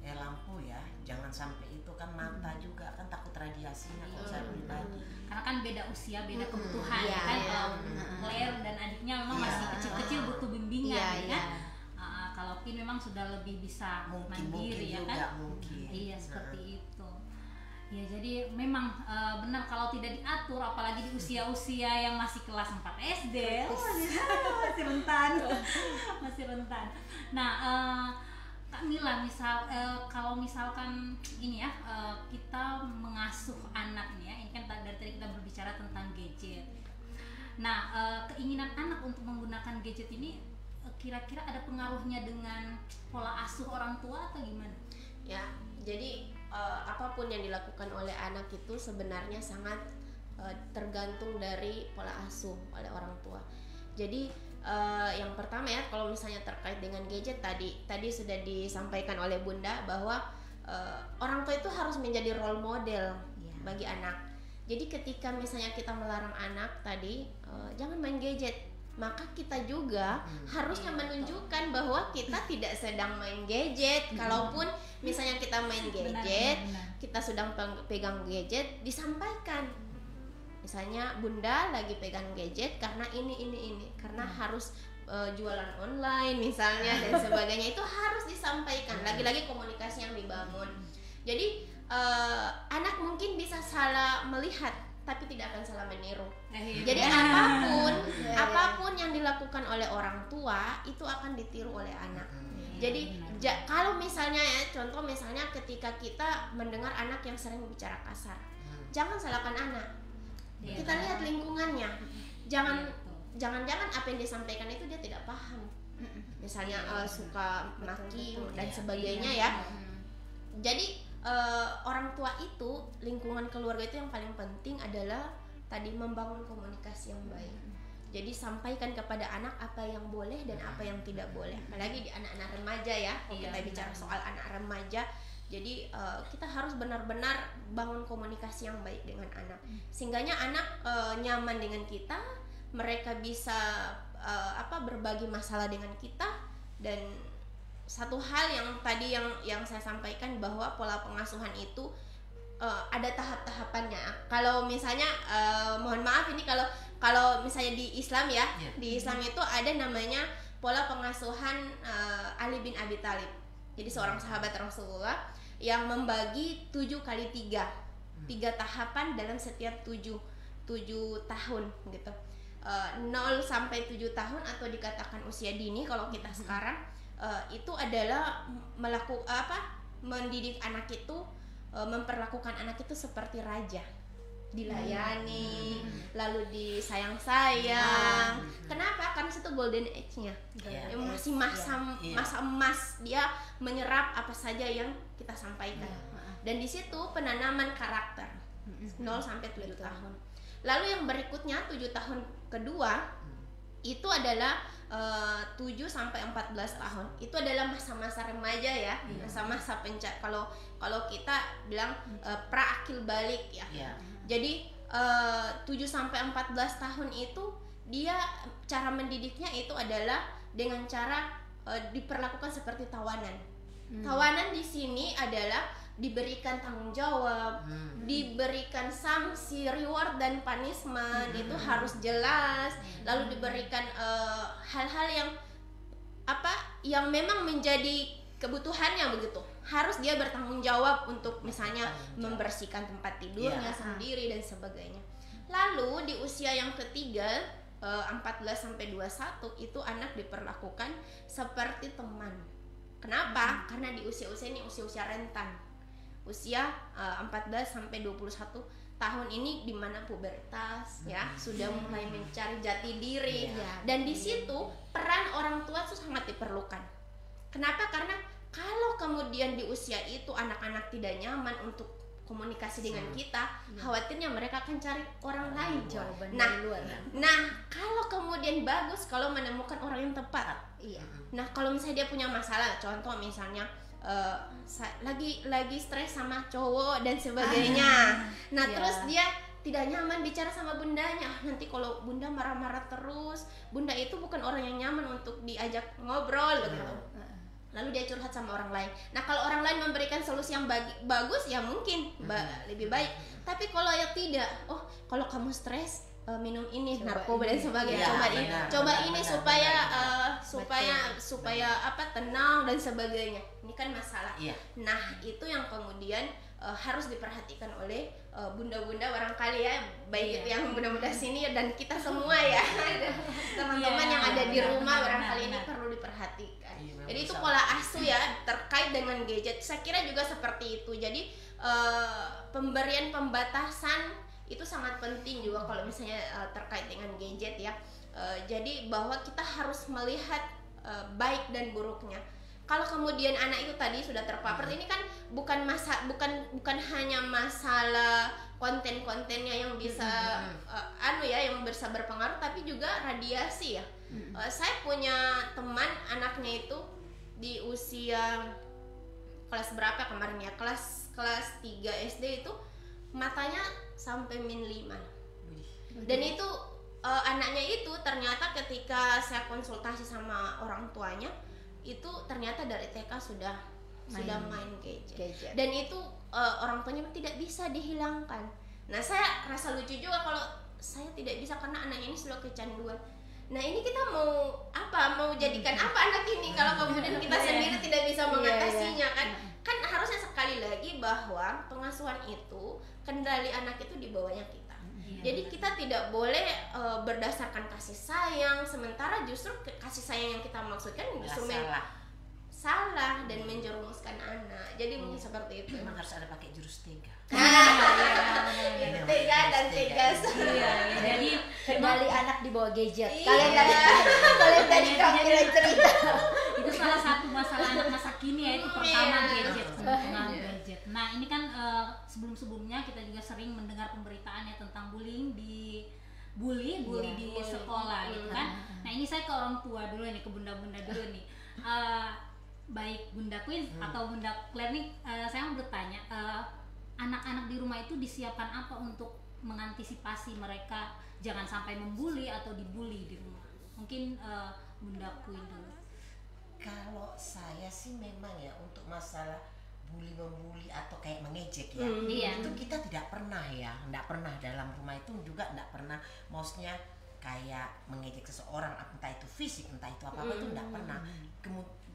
ya lampu ya, jangan sampai itu kan mata juga kan takut radiasinya kalau saya pribadi. Karena kan beda usia, beda kebutuhan ya kan. Claire dan adiknya memang masih kecil-kecil butuh bimbingan kan. Kalau Pin memang sudah lebih bisa mandiri ya kan. Iya seperti itu. Ya jadi memang benar, kalau tidak diatur apalagi di usia-usia yang masih kelas 4 SD masih rentan. Nah Kak Mila, kalau misalkan ini ya, kita mengasuh anak nih ya, ini kan dari tadi kita berbicara tentang gadget. Nah keinginan anak untuk menggunakan gadget ini kira-kira ada pengaruhnya dengan pola asuh orang tua atau gimana? Ya, jadi apapun yang dilakukan oleh anak itu sebenarnya sangat tergantung dari pola asuh oleh orang tua. Jadi Yang pertama ya, kalau misalnya terkait dengan gadget tadi sudah disampaikan oleh Bunda bahwa orang tua itu harus menjadi role model bagi anak. Jadi ketika misalnya kita melarang anak tadi jangan main gadget, maka kita juga harusnya menunjukkan bahwa kita tidak sedang main gadget. Kalaupun misalnya kita main gadget, kita sedang pegang gadget, disampaikan. Misalnya Bunda lagi pegang gadget karena ini, karena harus jualan online misalnya dan sebagainya, itu harus disampaikan. Lagi-lagi komunikasi yang dibangun. Jadi anak mungkin bisa salah melihat tapi tidak akan salah meniru. Jadi apapun yang dilakukan oleh orang tua itu akan ditiru oleh anak. Jadi kalau misalnya ya, contoh misalnya ketika kita mendengar anak yang sering bicara kasar, jangan salahkan anak. Kita lihat lingkungannya. Jangan-jangan apa yang disampaikan itu dia tidak paham. Misalnya suka maki dan sebagainya ya. Jadi orang tua itu, lingkungan keluarga itu yang paling penting adalah tadi membangun komunikasi yang baik. Jadi sampaikan kepada anak apa yang boleh dan apa yang tidak boleh. Apalagi di anak-anak remaja ya. Kalau kita bicara soal anak remaja, jadi kita harus benar-benar bangun komunikasi yang baik dengan anak. Sehingganya anak nyaman dengan kita, mereka bisa berbagi masalah dengan kita. Dan satu hal yang tadi yang saya sampaikan bahwa pola pengasuhan itu ada tahap-tahapannya. Kalau misalnya mohon maaf ini kalau misalnya di Islam ya, di Islam itu ada namanya pola pengasuhan Ali bin Abi Thalib. Jadi seorang sahabat Rasulullah yang membagi 7x3 tahapan dalam setiap 7 tahun gitu. 0 sampai 7 tahun atau dikatakan usia dini kalau kita sekarang. Itu adalah mendidik anak itu, memperlakukan anak itu seperti raja, dilayani, lalu disayang-sayang. Kenapa? Karena itu golden age-nya, masih masa emas, dia menyerap apa saja yang kita sampaikan. Dan di situ penanaman karakter 0 sampai 7 tahun. Lalu yang berikutnya 7 tahun kedua itu adalah 7 sampai 14 tahun. Itu adalah masa-masa remaja ya, masa-masa kalau kita bilang pra-akil balik ya. Jadi 7 sampai 14 tahun itu dia cara mendidiknya itu adalah dengan cara diperlakukan seperti tawanan. Tawanan di sini adalah diberikan tanggung jawab, diberikan sanksi, reward dan punishment, itu harus jelas. Lalu diberikan hal-hal yang memang menjadi kebutuhannya begitu. Harus dia bertanggung jawab untuk misalnya membersihkan tempat tidurnya sendiri dan sebagainya. Lalu di usia yang ketiga 14 sampai 21 itu anak diperlakukan seperti teman. Kenapa? Karena di usia-usia ini usia-usia rentan. Usia 14 sampai 21 tahun ini di mana pubertas ya, sudah mulai mencari jati diri. Dan di situ peran orang tua itu sangat diperlukan. Kenapa? Karena kalau kemudian di usia itu anak-anak tidak nyaman untuk komunikasi dengan kita, khawatirnya mereka akan cari orang lain, jawaban dari luar. Nah, kalau kemudian bagus kalau menemukan orang yang tepat. Nah, kalau misalnya dia punya masalah, contoh misalnya lagi stres sama cowok dan sebagainya. Terus dia tidak nyaman bicara sama bundanya. Nanti kalau bunda marah-marah terus, bunda itu bukan orang yang nyaman untuk diajak ngobrol gitu. Lalu dia curhat sama orang lain. Nah, kalau orang lain memberikan solusi yang bagus ya mungkin lebih baik. Tapi kalau ya tidak, kalau kamu stres minum ini, narkoba dan sebagainya, coba ini supaya tenang dan sebagainya. Ini kan masalah. Nah, itu yang kemudian harus diperhatikan oleh bunda-bunda barangkali ya, baik itu yang bunda-bunda sini dan kita semua ya, teman-teman yang ada di rumah barangkali ini perlu diperhatikan. Jadi itu pola asuh ya terkait dengan gadget. Saya kira juga seperti itu. Jadi pemberian pembatasan itu sangat penting juga kalau misalnya terkait dengan gadget ya. Jadi bahwa kita harus melihat baik dan buruknya. Kalau kemudian anak itu tadi sudah terpapar, ini kan bukan hanya masalah konten-kontennya yang bisa yang bisa berpengaruh, tapi juga radiasi ya. Saya punya teman anaknya itu di usia kelas berapa kemarin ya, kelas 3 SD itu matanya sampai -5. Dan itu anaknya itu ternyata ketika saya konsultasi sama orang tuanya, itu ternyata dari TK sudah main gadget. Dan itu orang tuanya tidak bisa dihilangkan. Nah, saya rasa lucu juga kalau saya tidak bisa karena anaknya ini selalu kecanduan. Nah, ini kita mau jadikan apa anak ini kalau kemudian kita sendiri tidak bisa mengatasinya kan? Kan harusnya sekali lagi bahwa pengasuhan itu, kendali anak itu di bawahnya kita. Jadi kita tidak boleh berdasarkan kasih sayang, sementara justru kasih sayang yang kita maksudkan justru salah dan menjerumuskan anak. Jadi mungkin seperti itu. Memang harus ada pakai jurus tega. Tega dan tegas. Jadi kendali anak di bawah gadget. Kalian tadi Kamila cerita. Itu salah satu masalah anak masa kini, yaitu pertama gadget, pengaruh gadget. Nah, ini kan sebelum-sebelumnya kita juga sering mendengar pemberitaan ya tentang bullying di di sekolah gitu kan. Nah, ini saya ke orang tua dulu nih, ke bunda-bunda dulu nih. Baik Bunda Queen atau Bunda Claire nih, saya mau bertanya, anak-anak di rumah itu disiapkan apa untuk mengantisipasi mereka jangan sampai membuli atau dibully di rumah? Mungkin Bunda Queen dulu. Kalau saya sih memang ya untuk masalah membuli atau kayak mengejek ya, itu kita tidak pernah dalam rumah itu juga tidak pernah, maksudnya kayak mengejek seseorang, entah itu fisik entah itu apa itu tidak pernah.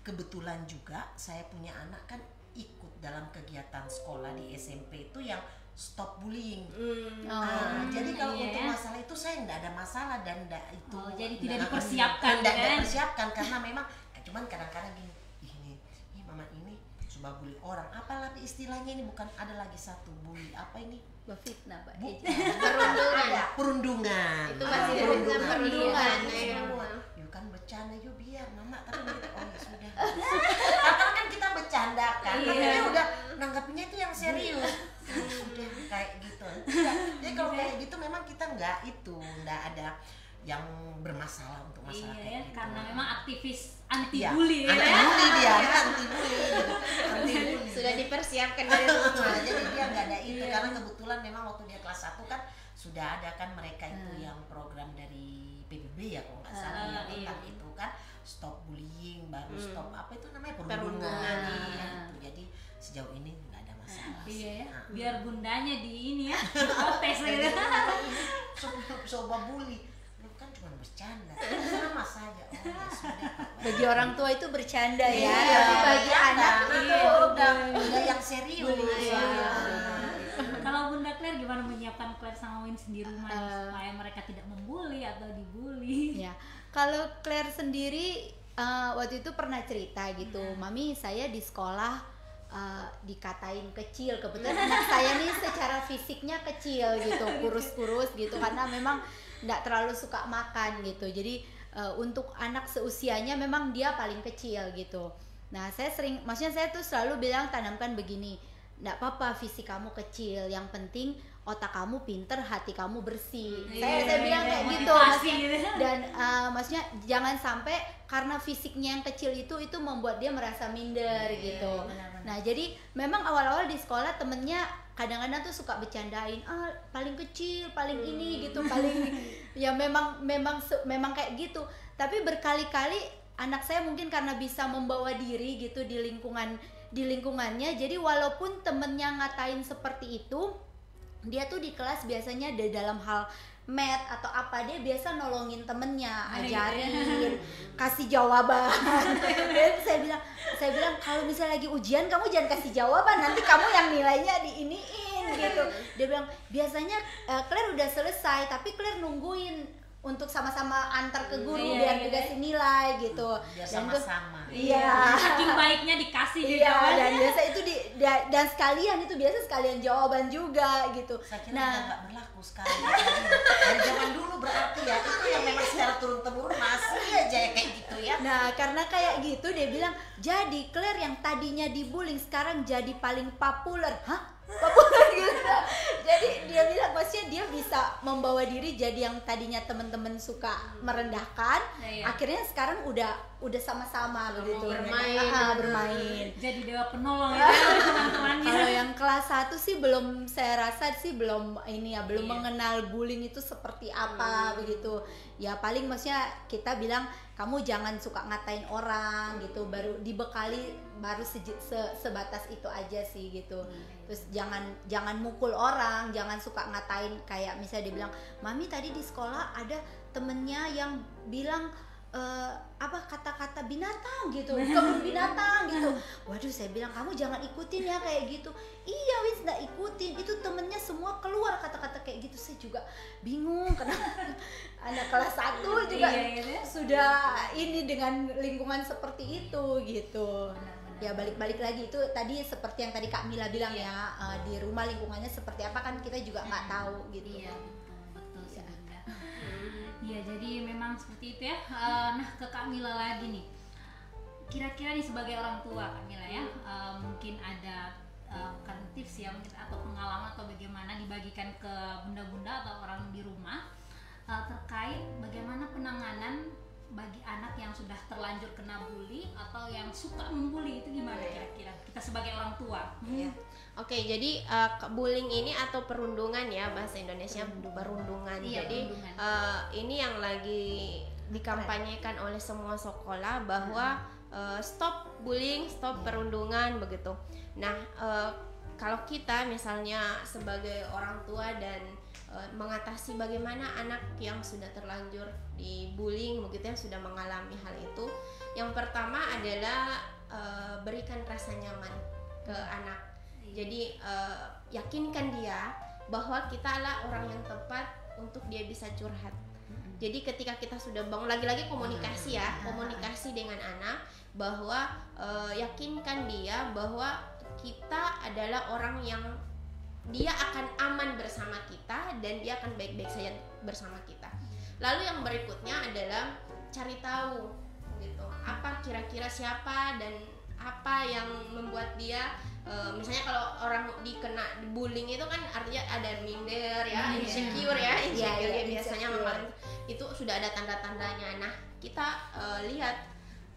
Kebetulan juga saya punya anak kan ikut dalam kegiatan sekolah di SMP itu yang stop bullying. Jadi kalau untuk masalah itu saya tidak ada masalah dan itu jadi tidak dipersiapkan karena memang cuman kadang-kadang gini mama ini coba bully orang, apalagi istilahnya ini bukan ada lagi satu bully apa ini, fitnah Pak. Perundungan. Itu masih perundungan. Yuk kan bercanda yuk biar mama, tapi begitu ya sudah. Karena kan kita bercanda kan, tapi dia udah nanggapinnya itu yang serius. Sudah kayak gitu. Jadi kalau kayak gitu memang kita nggak ada yang bermasalah untuk masalah kayak gitu. Karena memang aktivis anti bully anti bully. Sudah dipersiapkan dari rumah. Jadi dia nggak ada itu karena kebetulan memang waktu dia kelas 1 kan sudah ada kan mereka itu yang program dari PBB ya kalau nggak salah yang tentang itu kan stop bullying, baru stop apa itu namanya perundungan. Jadi sejauh ini nggak ada masalah. Biar bundanya di ini ya protes gitu. Coba bully kan cuma bercanda, sama saja. Ya sudah. Bagi orang tua itu bercanda ya, tapi bagi anak itu udah yang serius. Kalau Bunda Claire gimana menyiapkan Claire sama Win sendiri rumah supaya mereka tidak membuli atau dibully? Ya, kalau Claire sendiri waktu itu pernah cerita gitu, Mami saya di sekolah dikatain kecil, kebetulan anak saya nih secara fisiknya kecil gitu, kurus-kurus gitu karena memang nggak terlalu suka makan gitu, jadi untuk anak seusianya memang dia paling kecil gitu. Nah maksudnya saya tuh selalu bilang tanamkan begini, nggak apa-apa fisik kamu kecil, yang penting otak kamu pinter, hati kamu bersih. Saya bilang kayak gitu dan maksudnya jangan sampai karena fisiknya yang kecil itu membuat dia merasa minder gitu. Nah jadi memang awal-awal di sekolah temennya kadang-kadang tuh suka bercandain, paling kecil, paling ini gitu, paling ya memang kayak gitu. Tapi berkali-kali anak saya mungkin karena bisa membawa diri gitu di lingkungannya, jadi walaupun temennya ngatain seperti itu, dia tuh di kelas biasanya dalam hal math atau apa dia biasa nolongin temennya, ajarin, kasih jawaban. Dan saya bilang kalau misalnya lagi ujian kamu jangan kasih jawaban, nanti kamu yang nilainya diiniin gitu. Dia bilang biasanya Claire udah selesai tapi Claire nungguin untuk sama-sama antar ke guru biar dikasih nilai gitu. Biar sama-sama. Iya. Saking baiknya dikasih gitu. Iya, dan biasa itu dan sekalian jawaban juga gitu. Saya kira nggak berlaku sekarang. Dari zaman dulu berarti ya itu yang memang secara turun-temurun masih aja kayak gitu ya. Nah, karena kayak gitu dia bilang, jadi Claire yang tadinya dibullying sekarang jadi paling populer. Hah? Populer gitu. Jadi dia bilang maksudnya dia bisa membawa diri jadi yang tadinya teman-teman suka merendahkan, akhirnya sekarang udah sama-sama begitu bermain. Jadi dewa penolong ya teman-temannya. Kalau yang kelas 1 sih belum, saya rasa sih belum ini ya, belum mengenal bullying itu seperti apa begitu. Ya paling maksudnya kita bilang kamu jangan suka ngatain orang gitu, baru dibekali baru sebatas itu aja sih gitu. Terus jangan mukul orang, jangan suka ngatain, kayak misalnya dia bilang, "Mami tadi di sekolah ada temennya yang bilang apa kata-kata binatang gitu, kebun binatang gitu." Waduh, saya bilang kamu jangan ikutin ya kayak gitu. Iya Wins, nggak ikutin, itu temennya semua keluar kata-kata kayak gitu. Saya juga bingung kenapa anak kelas 1 juga sudah ini dengan lingkungan seperti itu gitu. Ya balik-balik lagi itu tadi seperti yang tadi Kak Mila bilang ya, di rumah lingkungannya seperti apa kan kita juga nggak tahu gitu. Iya, betul sih Bunda. Iya, jadi memang seperti itu ya. Nah, ke Kak Mila lagi nih. Kira-kira nih sebagai orang tua Kak Mila ya, mungkin ada bukan tips ya mungkin atau pengalaman atau bagaimana dibagikan ke bunda-bunda atau orang di rumah terkait bagaimana penanganan bagi anak yang sudah terlanjur kena bully atau yang suka membuli, itu gimana kira-kira kita sebagai orang tua? Oke, jadi bullying ini atau perundungan ya, bahasa Indonesia perundungan. Iya, Jadi perundungan. ini yang lagi dikampanyekan oleh semua sekolah bahwa stop bullying, stop perundungan begitu. Nah, kalau kita misalnya sebagai orang tua dan mengatasi bagaimana anak yang sudah terlanjur dibullying begitu, yang sudah mengalami hal itu, yang pertama adalah berikan rasa nyaman ke anak. Jadi yakinkan dia bahwa kita adalah orang yang tepat untuk dia bisa curhat. Jadi ketika kita sudah bangun, lagi-lagi komunikasi ya, komunikasi dengan anak, bahwa yakinkan dia bahwa kita adalah orang yang dia akan aman bersama kita dan dia akan baik-baik saja bersama kita. Lalu yang berikutnya adalah cari tahu gitu, apa kira-kira siapa dan apa yang membuat dia misalnya kalau orang dikena bullying itu kan artinya ada minder ya, insecure ya, dia biasanya memang itu sudah ada tanda-tandanya. Nah, kita lihat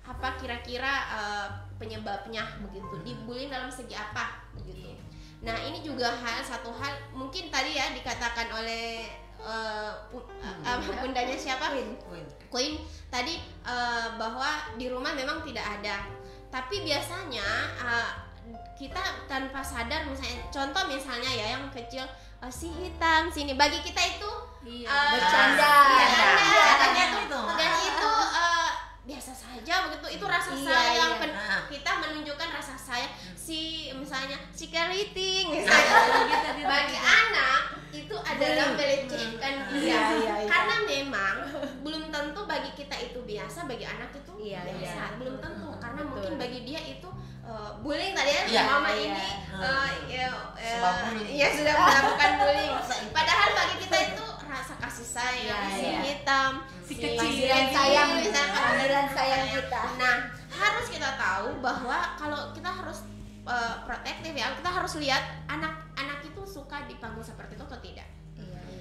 apa kira-kira penyebabnya begitu, dibullying dalam segi apa begitu. Nah, ini juga satu hal mungkin tadi ya dikatakan oleh bundanya siapa? Queen tadi bahwa di rumah memang tidak ada. Tapi biasanya kita tanpa sadar, misalnya contoh misalnya ya yang kecil, si hitam sini, bagi kita itu bercanda. Dan itu biasa saja begitu, itu rasa sayang. Kita menunjukkan rasa sayang, si misalnya si keriting misalnya. Bagi anak itu adalah melecehkan dia. Karena memang belum tentu bagi kita itu biasa, bagi anak itu biasa. Belum tentu, karena mungkin bagi dia itu bullying tadi ya, mama ini sudah melakukan bullying. Padahal bagi kita itu rasa kasih sayang, si hitam, si kecil, panggilan sayang kita. Nah, harus kita tahu bahwa kalau kita harus protektif ya, kita harus lihat anak itu suka dipanggil seperti itu atau tidak.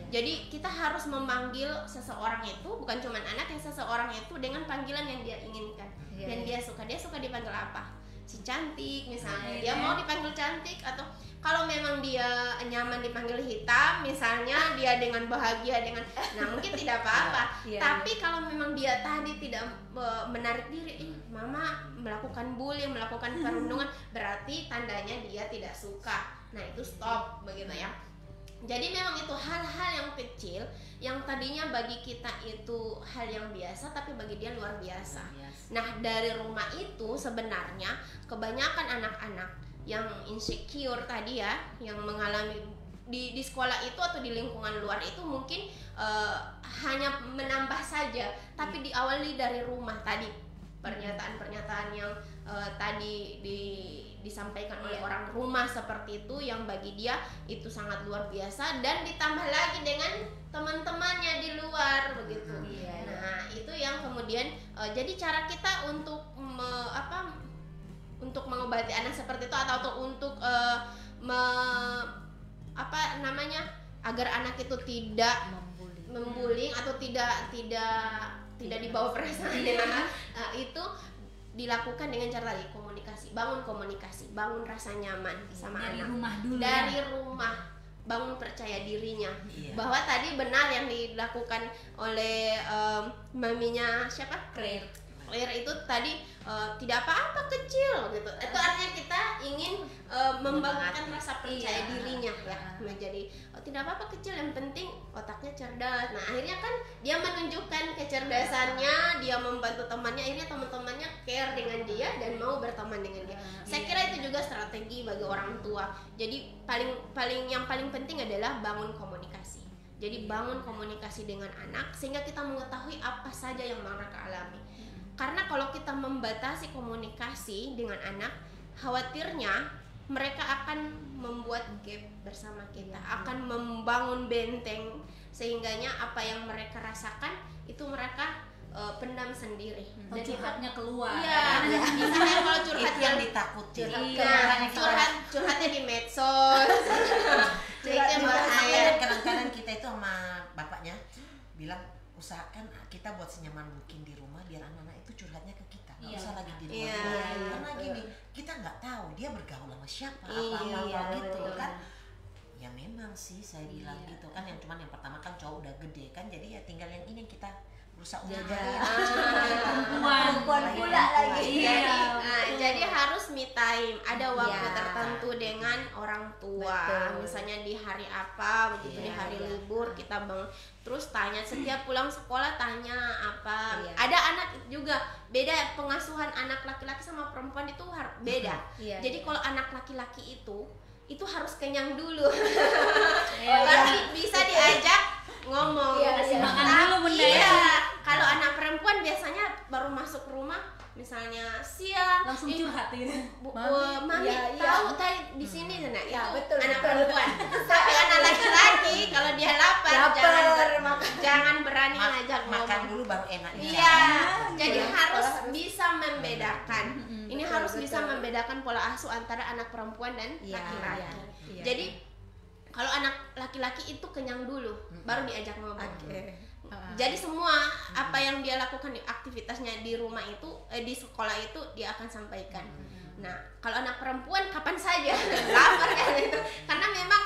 Jadi kita harus memanggil seseorang itu, bukan cuma anak, yang seseorang itu dengan panggilan yang dia inginkan dan dia suka dipanggil apa? Si cantik misalnya, dia mau dipanggil cantik, atau kalau memang dia nyaman dipanggil hitam misalnya, dia dengan bahagia dengan, nah mungkin tidak apa-apa. Tapi kalau memang dia tadi tidak menarik diri, mama melakukan bullying, melakukan perundungan, berarti tandanya dia tidak suka. Nah, itu stop begitu ya. Jadi memang itu hal-hal yang kecil yang tadinya bagi kita itu hal yang biasa, tapi bagi dia luar biasa. Nah, dari rumah itu sebenarnya kebanyakan anak-anak yang insecure tadi ya, yang mengalami di sekolah itu atau di lingkungan luar itu mungkin hanya menambah saja, tapi diawali dari rumah tadi. Pernyataan-pernyataan yang tadi disampaikan oleh orang rumah seperti itu, yang bagi dia itu sangat luar biasa, dan ditambah lagi dengan teman-temannya di luar begitu. Nah, itu yang kemudian jadi cara kita untuk untuk mengobati anak seperti itu, atau untuk apa namanya, agar anak itu tidak membullying atau tidak dibawa perasaannya. Nah, itu dilakukan dengan cara tadi, komunikasi, bangun rasa nyaman sama dari anak rumah dulu dari ya. rumah, bangun percaya dirinya. Iya. Bahwa tadi benar yang dilakukan oleh maminya siapa, Claire itu tadi, tidak apa-apa kecil gitu. Itu artinya kita ingin membangunkan rasa percaya dirinya ya, menjadi tidak apa-apa kecil, yang penting otaknya cerdas. Nah akhirnya kan dia menunjukkan kecerdasannya, dia membantu temannya, akhirnya teman-temannya care dengan dia dan mau berteman dengan dia. Saya kira itu juga strategi bagi orang tua. Jadi yang paling penting adalah bangun komunikasi. Jadi bangun komunikasi dengan anak sehingga kita mengetahui apa saja yang mereka alami. Karena kalau kita membatasi komunikasi dengan anak, khawatirnya mereka akan membuat gap bersama kita, akan membangun benteng, sehingganya apa yang mereka rasakan itu mereka pendam sendiri. Dan curhatnya keluar. Iya, misalnya kalau curhat Itu yang ditakuti. curhatnya di medsos. Itu yang bahaya. Kadang-kadang kita itu sama bapaknya bilang, usahakan kita buat senyaman mungkin di rumah biar anak-anak itu curhatnya ke kita, nggak usah lagi di luar. Karena gini, kita nggak tahu dia bergaul sama siapa, apa gitu kan. Ya memang sih saya bilang gitu kan, yang cuman yang pertama kan cowok udah gede kan, jadi ya tinggal yang ini yang kita berusaha perempuan pula lagi. Jadi harus me time, ada waktu tertentu dengan orang tua. Misalnya di hari apa begitu, di hari libur kita terus tanya, setiap pulang sekolah tanya apa. Ada anak juga beda pengasuhan, anak laki-laki sama perempuan itu beda. Jadi kalau anak laki-laki itu harus kenyang dulu. Berarti bisa diajak ngomong. Makan dulu bunda. Kalau anak perempuan biasanya baru masuk rumah, misalnya siang Langsung curhat gitu. Mami tahu tadi di sini sana itu betul, anak perempuan. Tapi anak laki-laki kalau dia lapar jangan berani ngajak makan ngomong. dulu baru enak. Iya, jadi harus bisa membedakan. Ini harus bisa membedakan pola asuh antara anak perempuan dan laki-laki. Jadi kalau anak laki-laki itu kenyang dulu, baru diajak ngomong. Jadi semua apa yang dia lakukan di aktivitasnya di rumah itu, di sekolah itu dia akan sampaikan. Nah, kalau anak perempuan kapan saja lapar kan itu, karena memang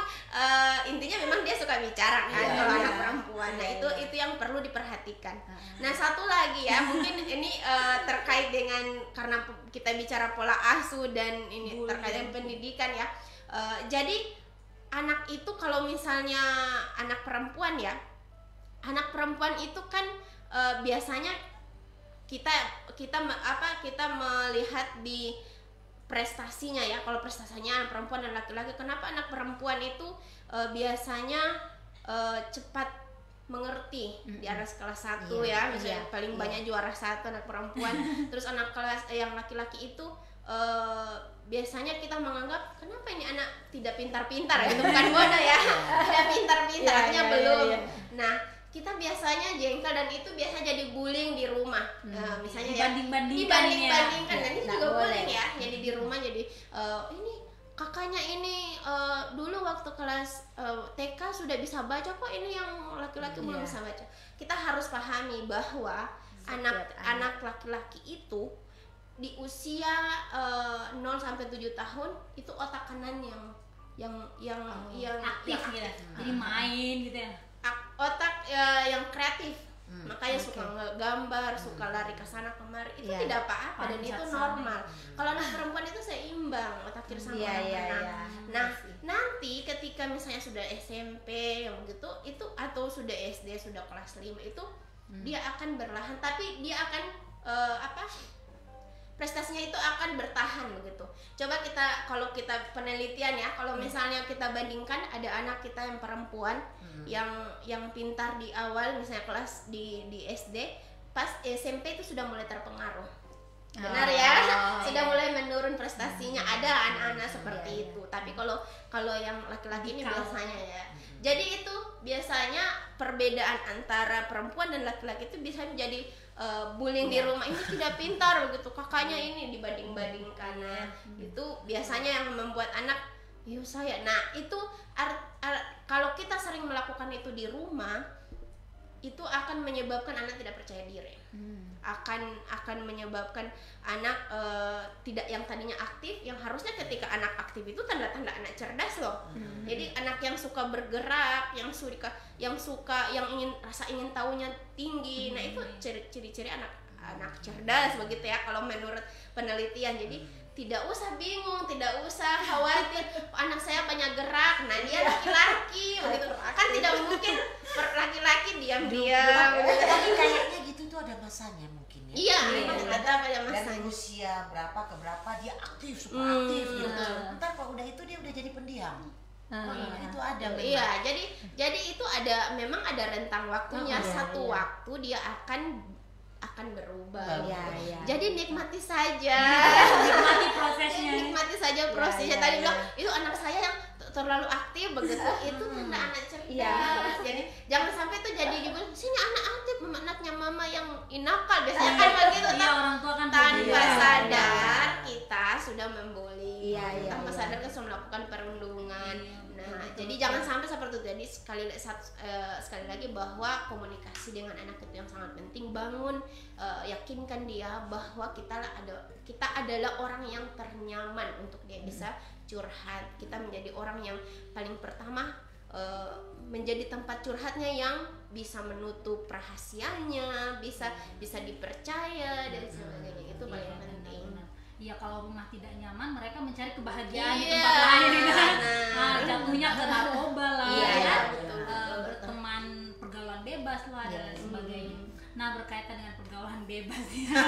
intinya memang dia suka bicara kan kalau anak perempuan. Nah itu yang perlu diperhatikan. Nah satu lagi ya, mungkin ini terkait dengan karena kita bicara pola asuh dan ini terkait dengan pendidikan ya. Jadi anak itu kalau misalnya anak perempuan ya, anak perempuan itu kan biasanya kita melihat di prestasinya ya. Kalau prestasinya anak perempuan dan laki-laki, kenapa anak perempuan itu biasanya cepat mengerti di atas kelas 1 ya, misalnya paling banyak juara 1 anak perempuan. Terus anak kelas yang laki-laki itu biasanya kita menganggap kenapa ini anak tidak pintar-pintar gitu, bukan bodoh ya, tidak pintar-pintar, artinya belum. Nah kita biasanya jengkel dan itu biasa jadi bullying di rumah. Misalnya dibanding-bandingkan dan itu juga bullying ya. Jadi di rumah jadi ini kakaknya ini dulu waktu kelas TK sudah bisa baca, kok ini yang laki-laki belum bisa baca. Kita harus pahami bahwa anak laki-laki itu di usia 0 sampai 7 tahun itu otak kanan yang aktif gitu. Jadi main gitu ya. Otak yang kreatif, makanya suka ngegambar, suka lari ke sana kemari, itu tidak apa-apa dan itu normal. Kalau anak perempuan itu seimbang otak kiri sama otak kanan. Nah nanti ketika misalnya sudah SMP yang begitu itu, atau sudah SD sudah kelas 5 itu dia akan berlahan, tapi dia akan prestasinya itu akan bertahan begitu. Coba kalau kita penelitian ya, kalau misalnya kita bandingkan ada anak kita yang perempuan yang pintar di awal misalnya kelas di SD, pas SMP itu sudah mulai terpengaruh. Benar ya, sudah mulai menurun prestasinya. Ada anak-anak seperti itu. Tapi kalau yang laki-laki ini biasanya ya. Jadi itu biasanya perbedaan antara perempuan dan laki-laki itu bisa menjadi bullying di rumah, ini tidak pintar begitu, kakaknya ini dibanding-bandingkan. Itu biasanya yang membuat anak Iya saya. Nah itu kalau kita sering melakukan itu di rumah, itu akan menyebabkan anak tidak percaya diri. Akan menyebabkan anak tidak, yang tadinya aktif, yang harusnya ketika anak aktif itu tanda-tanda anak cerdas loh. Jadi anak yang suka bergerak, yang rasa ingin tahunya tinggi. Nah itu ciri-ciri anak cerdas begitu ya kalau menurut penelitian. Jadi tidak usah bingung, tidak usah khawatir anak saya banyak gerak, nah dia laki-laki begitu kan, tidak mungkin laki-laki diam-diam. Tapi kayaknya gitu tuh ada masanya mungkin ya. Iya, memang ada dari masanya. usia berapa ke berapa dia aktif, super aktif gitu. Ntar kalau udah itu dia udah jadi pendiam. Itu ada memang. Iya, jadi itu memang ada rentang waktunya. Satu waktu dia akan berubah. Iya. Jadi nikmati saja. Nikmati prosesnya. Nikmati saja prosesnya. Iya, Tadi iya. bilang itu anak saya yang terlalu aktif begitu. Itu tanda anak cerdas. Iya. Jadi jangan sampai itu jadi dibilang sini anak aktif, anaknya mama yang inakal. Biasanya kan begitu. Iya, orang tua kan Tanpa begitu. sadar kita sudah membuli. Iya, Tanpa iya. sadar kita sudah melakukan perundungan. Nah, betul, jadi betul. jangan sampai seperti itu. Jadi sekali lagi bahwa komunikasi dengan anak itu yang sangat penting. Bangun, yakinkan dia bahwa kita adalah orang yang ternyaman untuk dia bisa curhat. Kita menjadi orang yang paling pertama menjadi tempat curhatnya, yang bisa menutup rahasianya, bisa dipercaya dan sebagainya. Itu paling Iya, penting. benar-benar. Iya, kalau rumah tidak nyaman, mereka mencari kebahagiaan di Iya, tempat lain kan. nah. Jatuhnya ke narkoba lah, Iya, ya. betul. Berteman pergaulan bebas lah dan lain sebagainya. Nah, berkaitan dengan pergaulan bebas ya.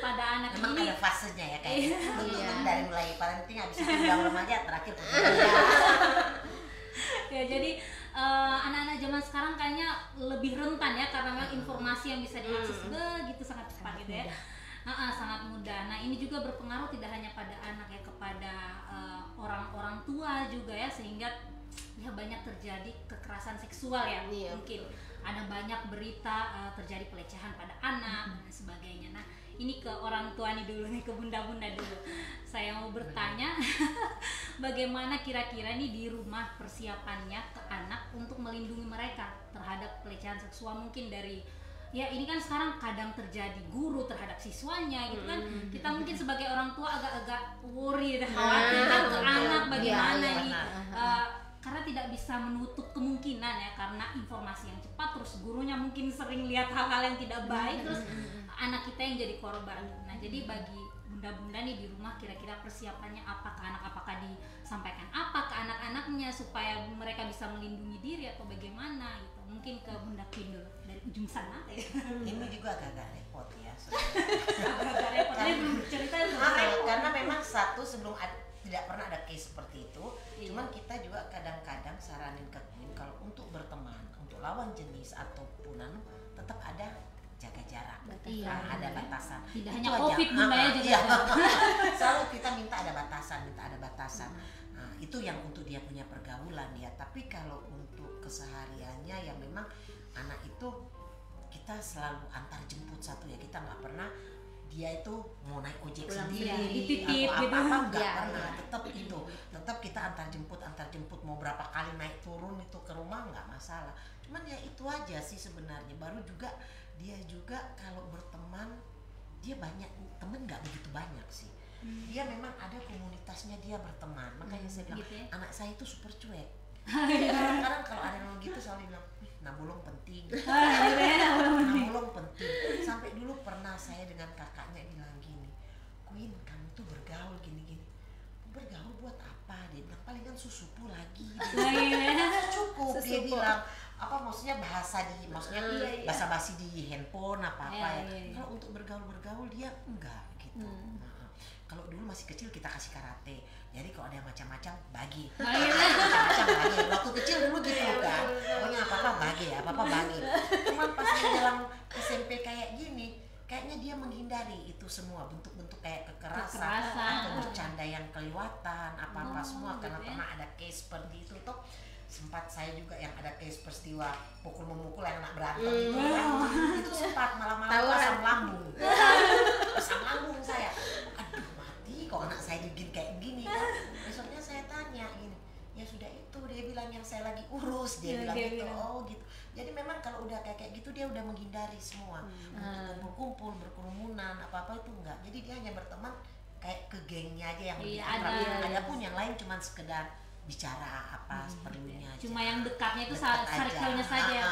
Pada anak Memang ini ada fasenya ya kayaknya. Iya. Dari mulai parenting habis itu udah remaja terakhir ke ya, jadi anak-anak zaman sekarang kayaknya lebih rentan ya, karena memang informasi yang bisa diakses begitu sangat cepat gitu ya. Sangat mudah. Nah, ini juga berpengaruh tidak hanya pada anak ya, kepada orang-orang tua juga ya, sehingga ya banyak terjadi kekerasan seksual ya. Iya, Mungkin ada banyak berita terjadi pelecehan pada anak dan sebagainya. Nah, ini ke orang tua nih dulu nih, ke bunda-bunda dulu. Saya mau bertanya bagaimana kira-kira nih di rumah persiapannya ke anak untuk melindungi mereka terhadap pelecehan seksual, mungkin dari ya ini kan sekarang kadang terjadi guru terhadap siswanya gitu kan. Kita mungkin sebagai orang tua agak-agak worry, khawatir kan ke anak bagaimana iya, nih. Karena tidak bisa menutup kemungkinan ya, karena informasi yang cepat, terus gurunya mungkin sering lihat hal-hal yang tidak baik, terus anak kita yang jadi korban. Nah, jadi bagi bunda-bunda nih di rumah, kira-kira persiapannya apa ke anak? Apakah disampaikan apa ke anak-anaknya supaya mereka bisa melindungi diri atau bagaimana gitu? Mungkin ke Bunda Queen dulu dari ujung sana ya. Ini juga agak-agak repot ya. Agak repot. Ini belum cerita Karena memang tidak pernah ada case seperti itu. Iya. Cuman kita juga kadang-kadang saranin ke Queen kalau untuk berteman, untuk lawan jenis ataupun tetap ada jaga jarak. Iya. Ada batasan. Tidak Itu hanya aja. COVID, Bunda ya, juga. Iya. Selalu kita minta ada batasan. Nah, itu yang untuk dia punya pergaulan ya. Tapi kalau untuk kesehariannya ya memang anak itu kita selalu antar jemput satu ya. Kita nggak pernah dia itu mau naik ojek Pulang sendiri sendiri, dititip atau gitu. apa nggak Iya, pernah. iya. Tetap kita antar jemput mau berapa kali naik turun itu ke rumah nggak masalah. Cuman ya itu aja sih sebenarnya. Baru juga dia juga kalau berteman dia banyak temen, nggak begitu banyak sih. Dia memang ada komunitasnya dia berteman. Makanya saya bilang gitu ya. anak saya itu super cuek. Kadang-kadang kalau ada yang gitu selalu bilang nabulong penting. Nabulong penting. Sampai dulu pernah saya dengan kakaknya bilang gini, Queen kamu tuh bergaul gini-gini. Bergaul buat apa? Dia bilang palingan susupu lagi. Cukup dia bilang apa maksudnya bahasa basa-basi di handphone apa ya. Kalau untuk bergaul dia enggak gitu. Kalau dulu masih kecil kita kasih karate, jadi kalau ada yang macam-macam bagi. Macam-macam bagi. Waktu kecil dulu gitu kan, pokoknya apa-apa bagi. Cuman pas di dalam SMP kayak gini, kayaknya dia menghindari itu semua bentuk-bentuk kayak kekerasan atau bercanda yang kelewatan apa-apa semua karena gitu ya. pernah ada case seperti itu tuh. Sempat saya juga yang ada case peristiwa pukul-memukul yang anak berantem gitu kan. Itu sempat malam-malam asam lambung saya. Aduh mati kok anak saya digigit kayak gini kan. ya sudah itu dia bilang yang saya lagi urus, dia bilang gitu. Oh gitu. Jadi memang kalau udah kayak gitu dia udah menghindari semua untuk kumpul-kumpul, berkerumunan, apa-apa itu enggak. Jadi dia hanya berteman kayak ke gengnya aja yang lebih akrab. Adapun yang lain cuma sekedar bicara apa perlunya aja. Cuma yang dekatnya itu circle-nya saja.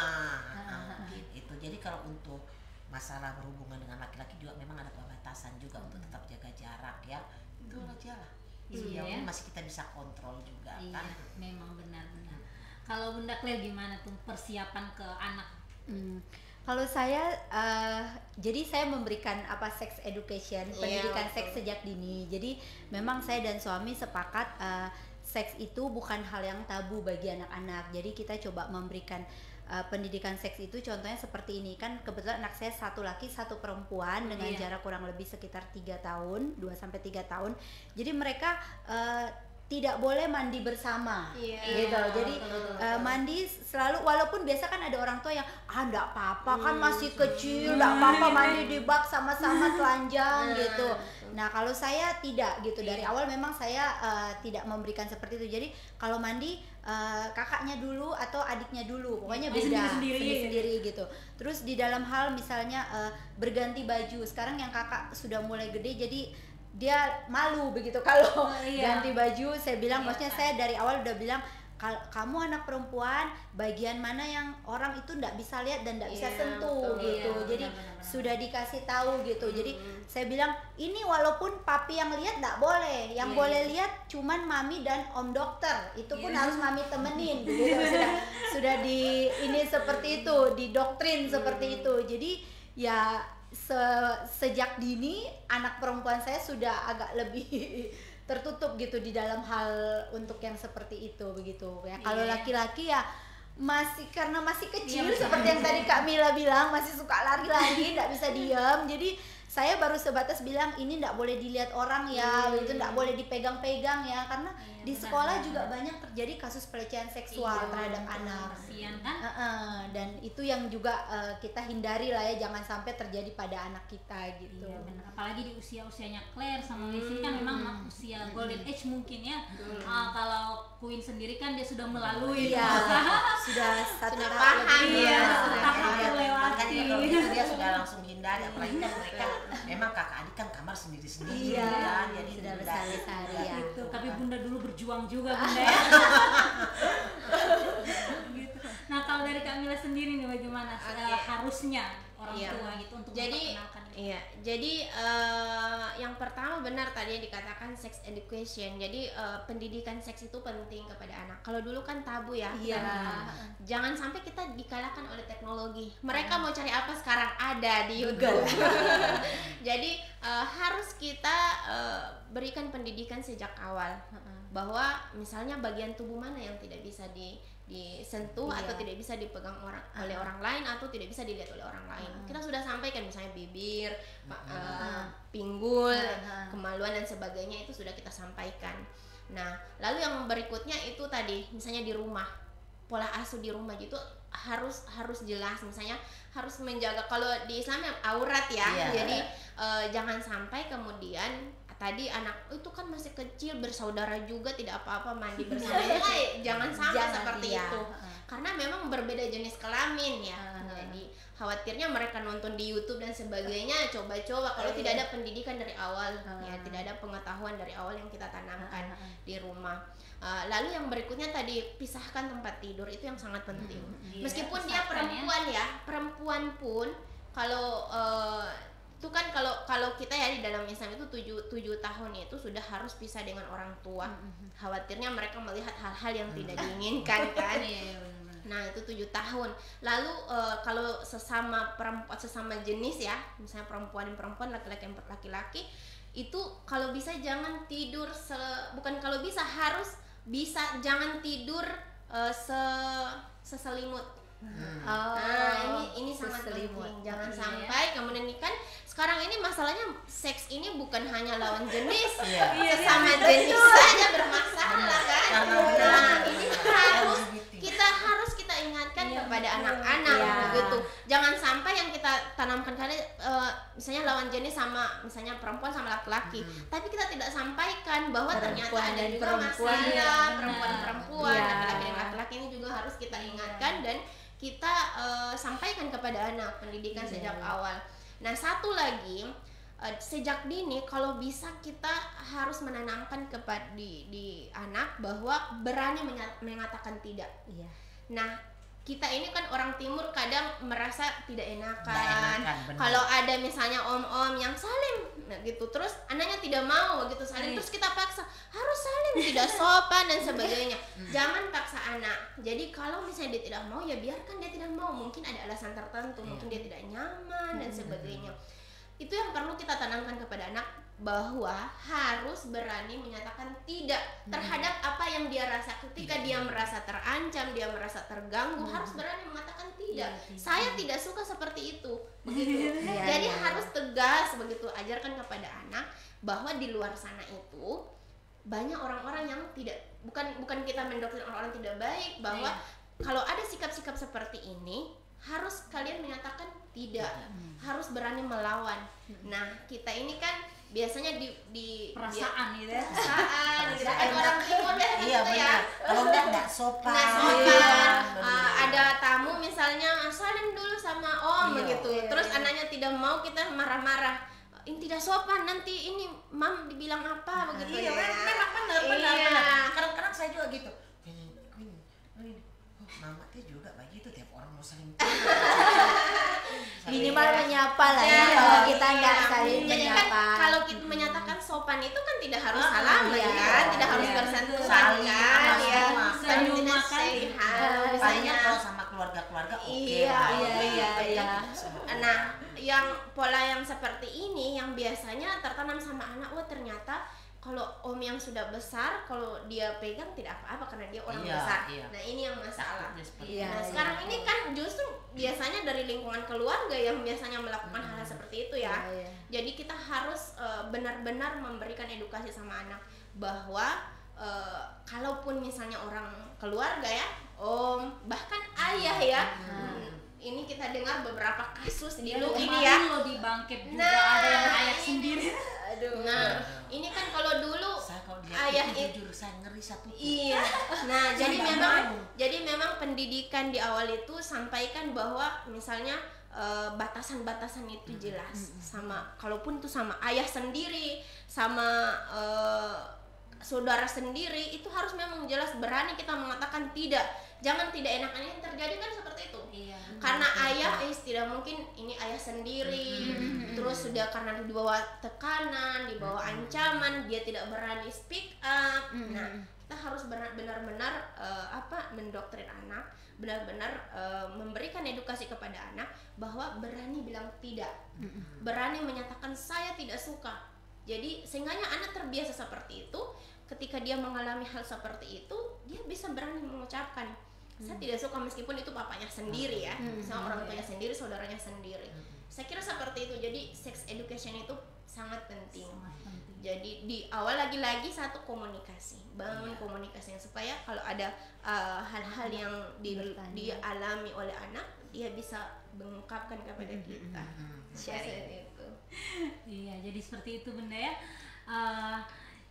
Itu. Jadi kalau untuk masalah berhubungan dengan laki-laki juga memang ada pembatasan juga untuk tetap jaga jarak ya. Itu aja lah. Ini masih kita bisa kontrol juga kan. Memang benar-benar. Kalau Bunda Claire gimana tuh persiapan ke anak? Kalau saya, jadi saya memberikan sex education, pendidikan seks sejak dini. Jadi memang saya dan suami sepakat seks itu bukan hal yang tabu bagi anak-anak. Jadi kita coba memberikan pendidikan seks itu, contohnya seperti ini kan, kebetulan anak saya satu laki satu perempuan dengan jarak kurang lebih sekitar 3 tahun, 2-3 tahun. Jadi mereka tidak boleh mandi bersama, gitu. Jadi mandi selalu, walaupun biasa kan ada orang tua yang enggak apa-apa kan masih kecil, enggak apa-apa mandi di bak sama-sama telanjang gitu. Nah kalau saya tidak gitu, dari awal memang saya tidak memberikan seperti itu. Jadi kalau mandi kakaknya dulu atau adiknya dulu, pokoknya beda sendiri gitu. Terus di dalam hal misalnya berganti baju, sekarang yang kakak sudah mulai gede jadi dia malu begitu kalau ganti baju. Saya bilang, maksudnya saya dari awal udah bilang, kamu anak perempuan, bagian mana yang orang itu nggak bisa lihat dan nggak bisa sentuh gitu. Jadi sudah dikasih tahu gitu. Jadi saya bilang, ini walaupun papi yang lihat nggak boleh, yang boleh lihat cuman mami dan om dokter, itu pun harus mami temenin gitu. Sudah di ini seperti itu, didoktrin seperti itu. Jadi ya sejak dini anak perempuan saya sudah agak lebih tertutup gitu di dalam hal untuk yang seperti itu begitu ya. Kalau laki-laki ya karena masih kecil seperti yang tadi Kak Mila bilang, masih suka lari-lari, nggak bisa diam. Jadi saya baru sebatas bilang ini nggak boleh dilihat orang ya, itu nggak boleh dipegang-pegang ya, karena di sekolah juga banyak terjadi kasus pelecehan seksual terhadap anak. Dan itu yang juga kita hindari lah ya, jangan sampai terjadi pada anak kita gitu. Apalagi di usia-usianya Claire sama Lizzie kan memang usia golden age mungkin ya. Kalau Queen sendiri kan dia sudah melalui sudah paham melewati. Dia sudah langsung hindari, apalagi kan mereka memang kakak adik kan kamar sendiri-sendiri kan, jadi sudah bersari-sari ya. Gitu. Tapi Bunda dulu berjuang juga Bunda ya. Gitu. Nah kalau dari Kak Mila sendiri nih bagaimana harusnya orang tua gitu untuk memperkenalkan ini? Jadi yang pertama benar tadi yang dikatakan sex education. Jadi pendidikan seks itu penting kepada anak. Kalau dulu kan tabu ya. Jangan sampai kita dikalahkan oleh teknologi. Mereka mau cari apa sekarang ada di YouTube. Jadi harus kita berikan pendidikan sejak awal bahwa misalnya bagian tubuh mana yang tidak bisa disentuh atau tidak bisa dipegang oleh orang lain atau tidak bisa dilihat oleh orang lain. Kita sudah sampaikan misalnya bibir, pinggul, kemaluan dan sebagainya, itu sudah kita sampaikan. Nah, lalu yang berikutnya itu tadi misalnya di rumah, pola asuh di rumah gitu harus jelas, misalnya harus menjaga, kalau di Islam yang aurat ya. Jadi jangan sampai kemudian tadi anak itu kan masih kecil bersaudara juga tidak apa-apa mandi bersama. Jangan sampai seperti itu. Karena memang berbeda jenis kelamin ya. Jadi khawatirnya mereka nonton di YouTube dan sebagainya, coba-coba kalau tidak ada pendidikan dari awal ya, tidak ada pengetahuan dari awal yang kita tanamkan di rumah. Lalu yang berikutnya tadi pisahkan tempat tidur, itu yang sangat penting. Meskipun dia perempuan ya, perempuan pun kalau itu kan kalau kita ya di dalam Islam itu 7 tahun itu sudah harus pisah dengan orang tua. Khawatirnya mereka melihat hal-hal yang tidak diinginkan kan. Nah itu 7 tahun. Lalu kalau sesama perempuan, sesama jenis ya, misalnya perempuan dan perempuan, laki-laki dan laki-laki, itu kalau bisa jangan tidur bukan kalau bisa, harus bisa jangan tidur seselimut. Ini sangat penting. Jangan sampai kemudian ini kan sekarang ini masalahnya seks ini bukan hanya lawan jenis, sesama jenis saja bermasalah kan. Nah, ini harus kita ingatkan sampaikan Iya, kepada betul. anak-anak Iya. begitu. Jangan sampai yang kita tanamkan misalnya lawan jenis sama misalnya perempuan sama laki-laki, tapi kita tidak sampaikan bahwa ternyata Perempuan ada dan juga perempuan, masalah iya, benar. perempuan-perempuan, Iya. laki-laki dan laki-laki ini juga harus kita ingatkan dan kita sampaikan kepada anak pendidikan sejak awal. Nah, satu lagi sejak dini kalau bisa kita harus menanamkan kepada di anak bahwa berani mengatakan tidak. Iya. Nah, kita ini kan orang timur kadang merasa tidak Nggak enakan. enakan, benar. Kalau ada misalnya om-om yang salim gitu, terus anaknya tidak mau gitu salim, terus kita paksa harus salim, tidak sopan dan sebagainya. Jangan paksa anak. Jadi kalau misalnya dia tidak mau, ya biarkan dia tidak mau. Mungkin ada alasan tertentu, mungkin dia tidak nyaman dan sebagainya. Itu yang perlu kita tanamkan kepada anak, bahwa harus berani menyatakan tidak terhadap apa yang dia rasa. Ketika dia merasa terancam, dia merasa terganggu, harus berani mengatakan tidak. Saya tidak suka seperti itu, begitu. Iya, Jadi iya. harus tegas begitu, ajarkan kepada anak bahwa di luar sana itu banyak orang-orang yang bukan kita mendoktrin orang-orang tidak baik, bahwa kalau ada sikap-sikap seperti ini harus kalian menyatakan tidak, harus berani melawan. Nah, kita ini kan biasanya di Perasaan gitu ya. perasaan gitu kan, orang timur ya Iya gitu ya. benar. Kalau nggak sopan. Nggak sopan. Benar. Ada tamu misalnya salim dulu sama om Iya. begitu. Terus anaknya tidak mau, kita marah-marah. Ini tidak sopan, nanti ini mam dibilang apa begitu Iya, ya. memang benar, Iya. benar. Kadang-kadang saya juga gitu. Mama teh juga begitu, tiap orang mau saling. Minimal menyapa lah ya, Iya. kalau kita nggak Iya. saling Jadi kan menyapa. kalau kita menyatakan sopan itu kan tidak harus Ah, salaman iya. kan, tidak harus Iya, bersentuhan saling kan, sama ya. semua. Senyum Tidak makan. say hi, Paling misalnya. kalau sama keluarga-keluarga oke Iya, lah. iya. Nah, yang pola yang seperti ini yang biasanya tertanam sama anak, wah ternyata kalau om yang sudah besar, kalau dia pegang tidak apa-apa karena dia orang Iya, besar. iya. Nah, ini yang masalah. Takutnya seperti Iya, Nah, iya. sekarang ini kan justru biasanya dari lingkungan keluarga yang biasanya melakukan hal seperti itu ya. Iya, iya. Jadi kita harus benar-benar memberikan edukasi sama anak bahwa kalaupun misalnya orang keluarga ya, om, bahkan ayah ya. Ini kita dengar beberapa kasus di Luki ini ya. Kemarin lo di Bangkit juga Nah, ada yang ayah sendiri. Nah, ini kan kalau dulu Saya kalau ayah lihat itu jujur saya ngeri satu. iya. Nah, jadi nggak memang pendidikan di awal itu sampaikan bahwa misalnya batasan-batasan itu jelas, sama kalaupun itu sama ayah sendiri, sama saudara sendiri, itu harus memang jelas, berani kita mengatakan tidak. Jangan tidak enakan, yang terjadi kan seperti itu. Iya. Karena ayah tidak mungkin, ini ayah sendiri, terus sudah karena di bawah tekanan, di bawah ancaman, dia tidak berani speak up. Nah, kita harus benar-benar mendoktrin anak, benar-benar memberikan edukasi kepada anak bahwa berani bilang tidak, berani menyatakan saya tidak suka. Jadi sehingganya anak terbiasa seperti itu, ketika dia mengalami hal seperti itu, dia bisa berani mengucapkan saya tidak suka, meskipun itu papanya sendiri ya, misalnya orang tuanya sendiri, saudaranya sendiri. Saya kira seperti itu. Jadi sex education itu sangat penting. Jadi di awal lagi-lagi satu komunikasi, bangun komunikasinya supaya kalau ada hal-hal yang dialami oleh anak, dia bisa mengungkapkan kepada kita. Sharing itu. Iya, jadi seperti itu Bunda ya.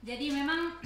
Jadi memang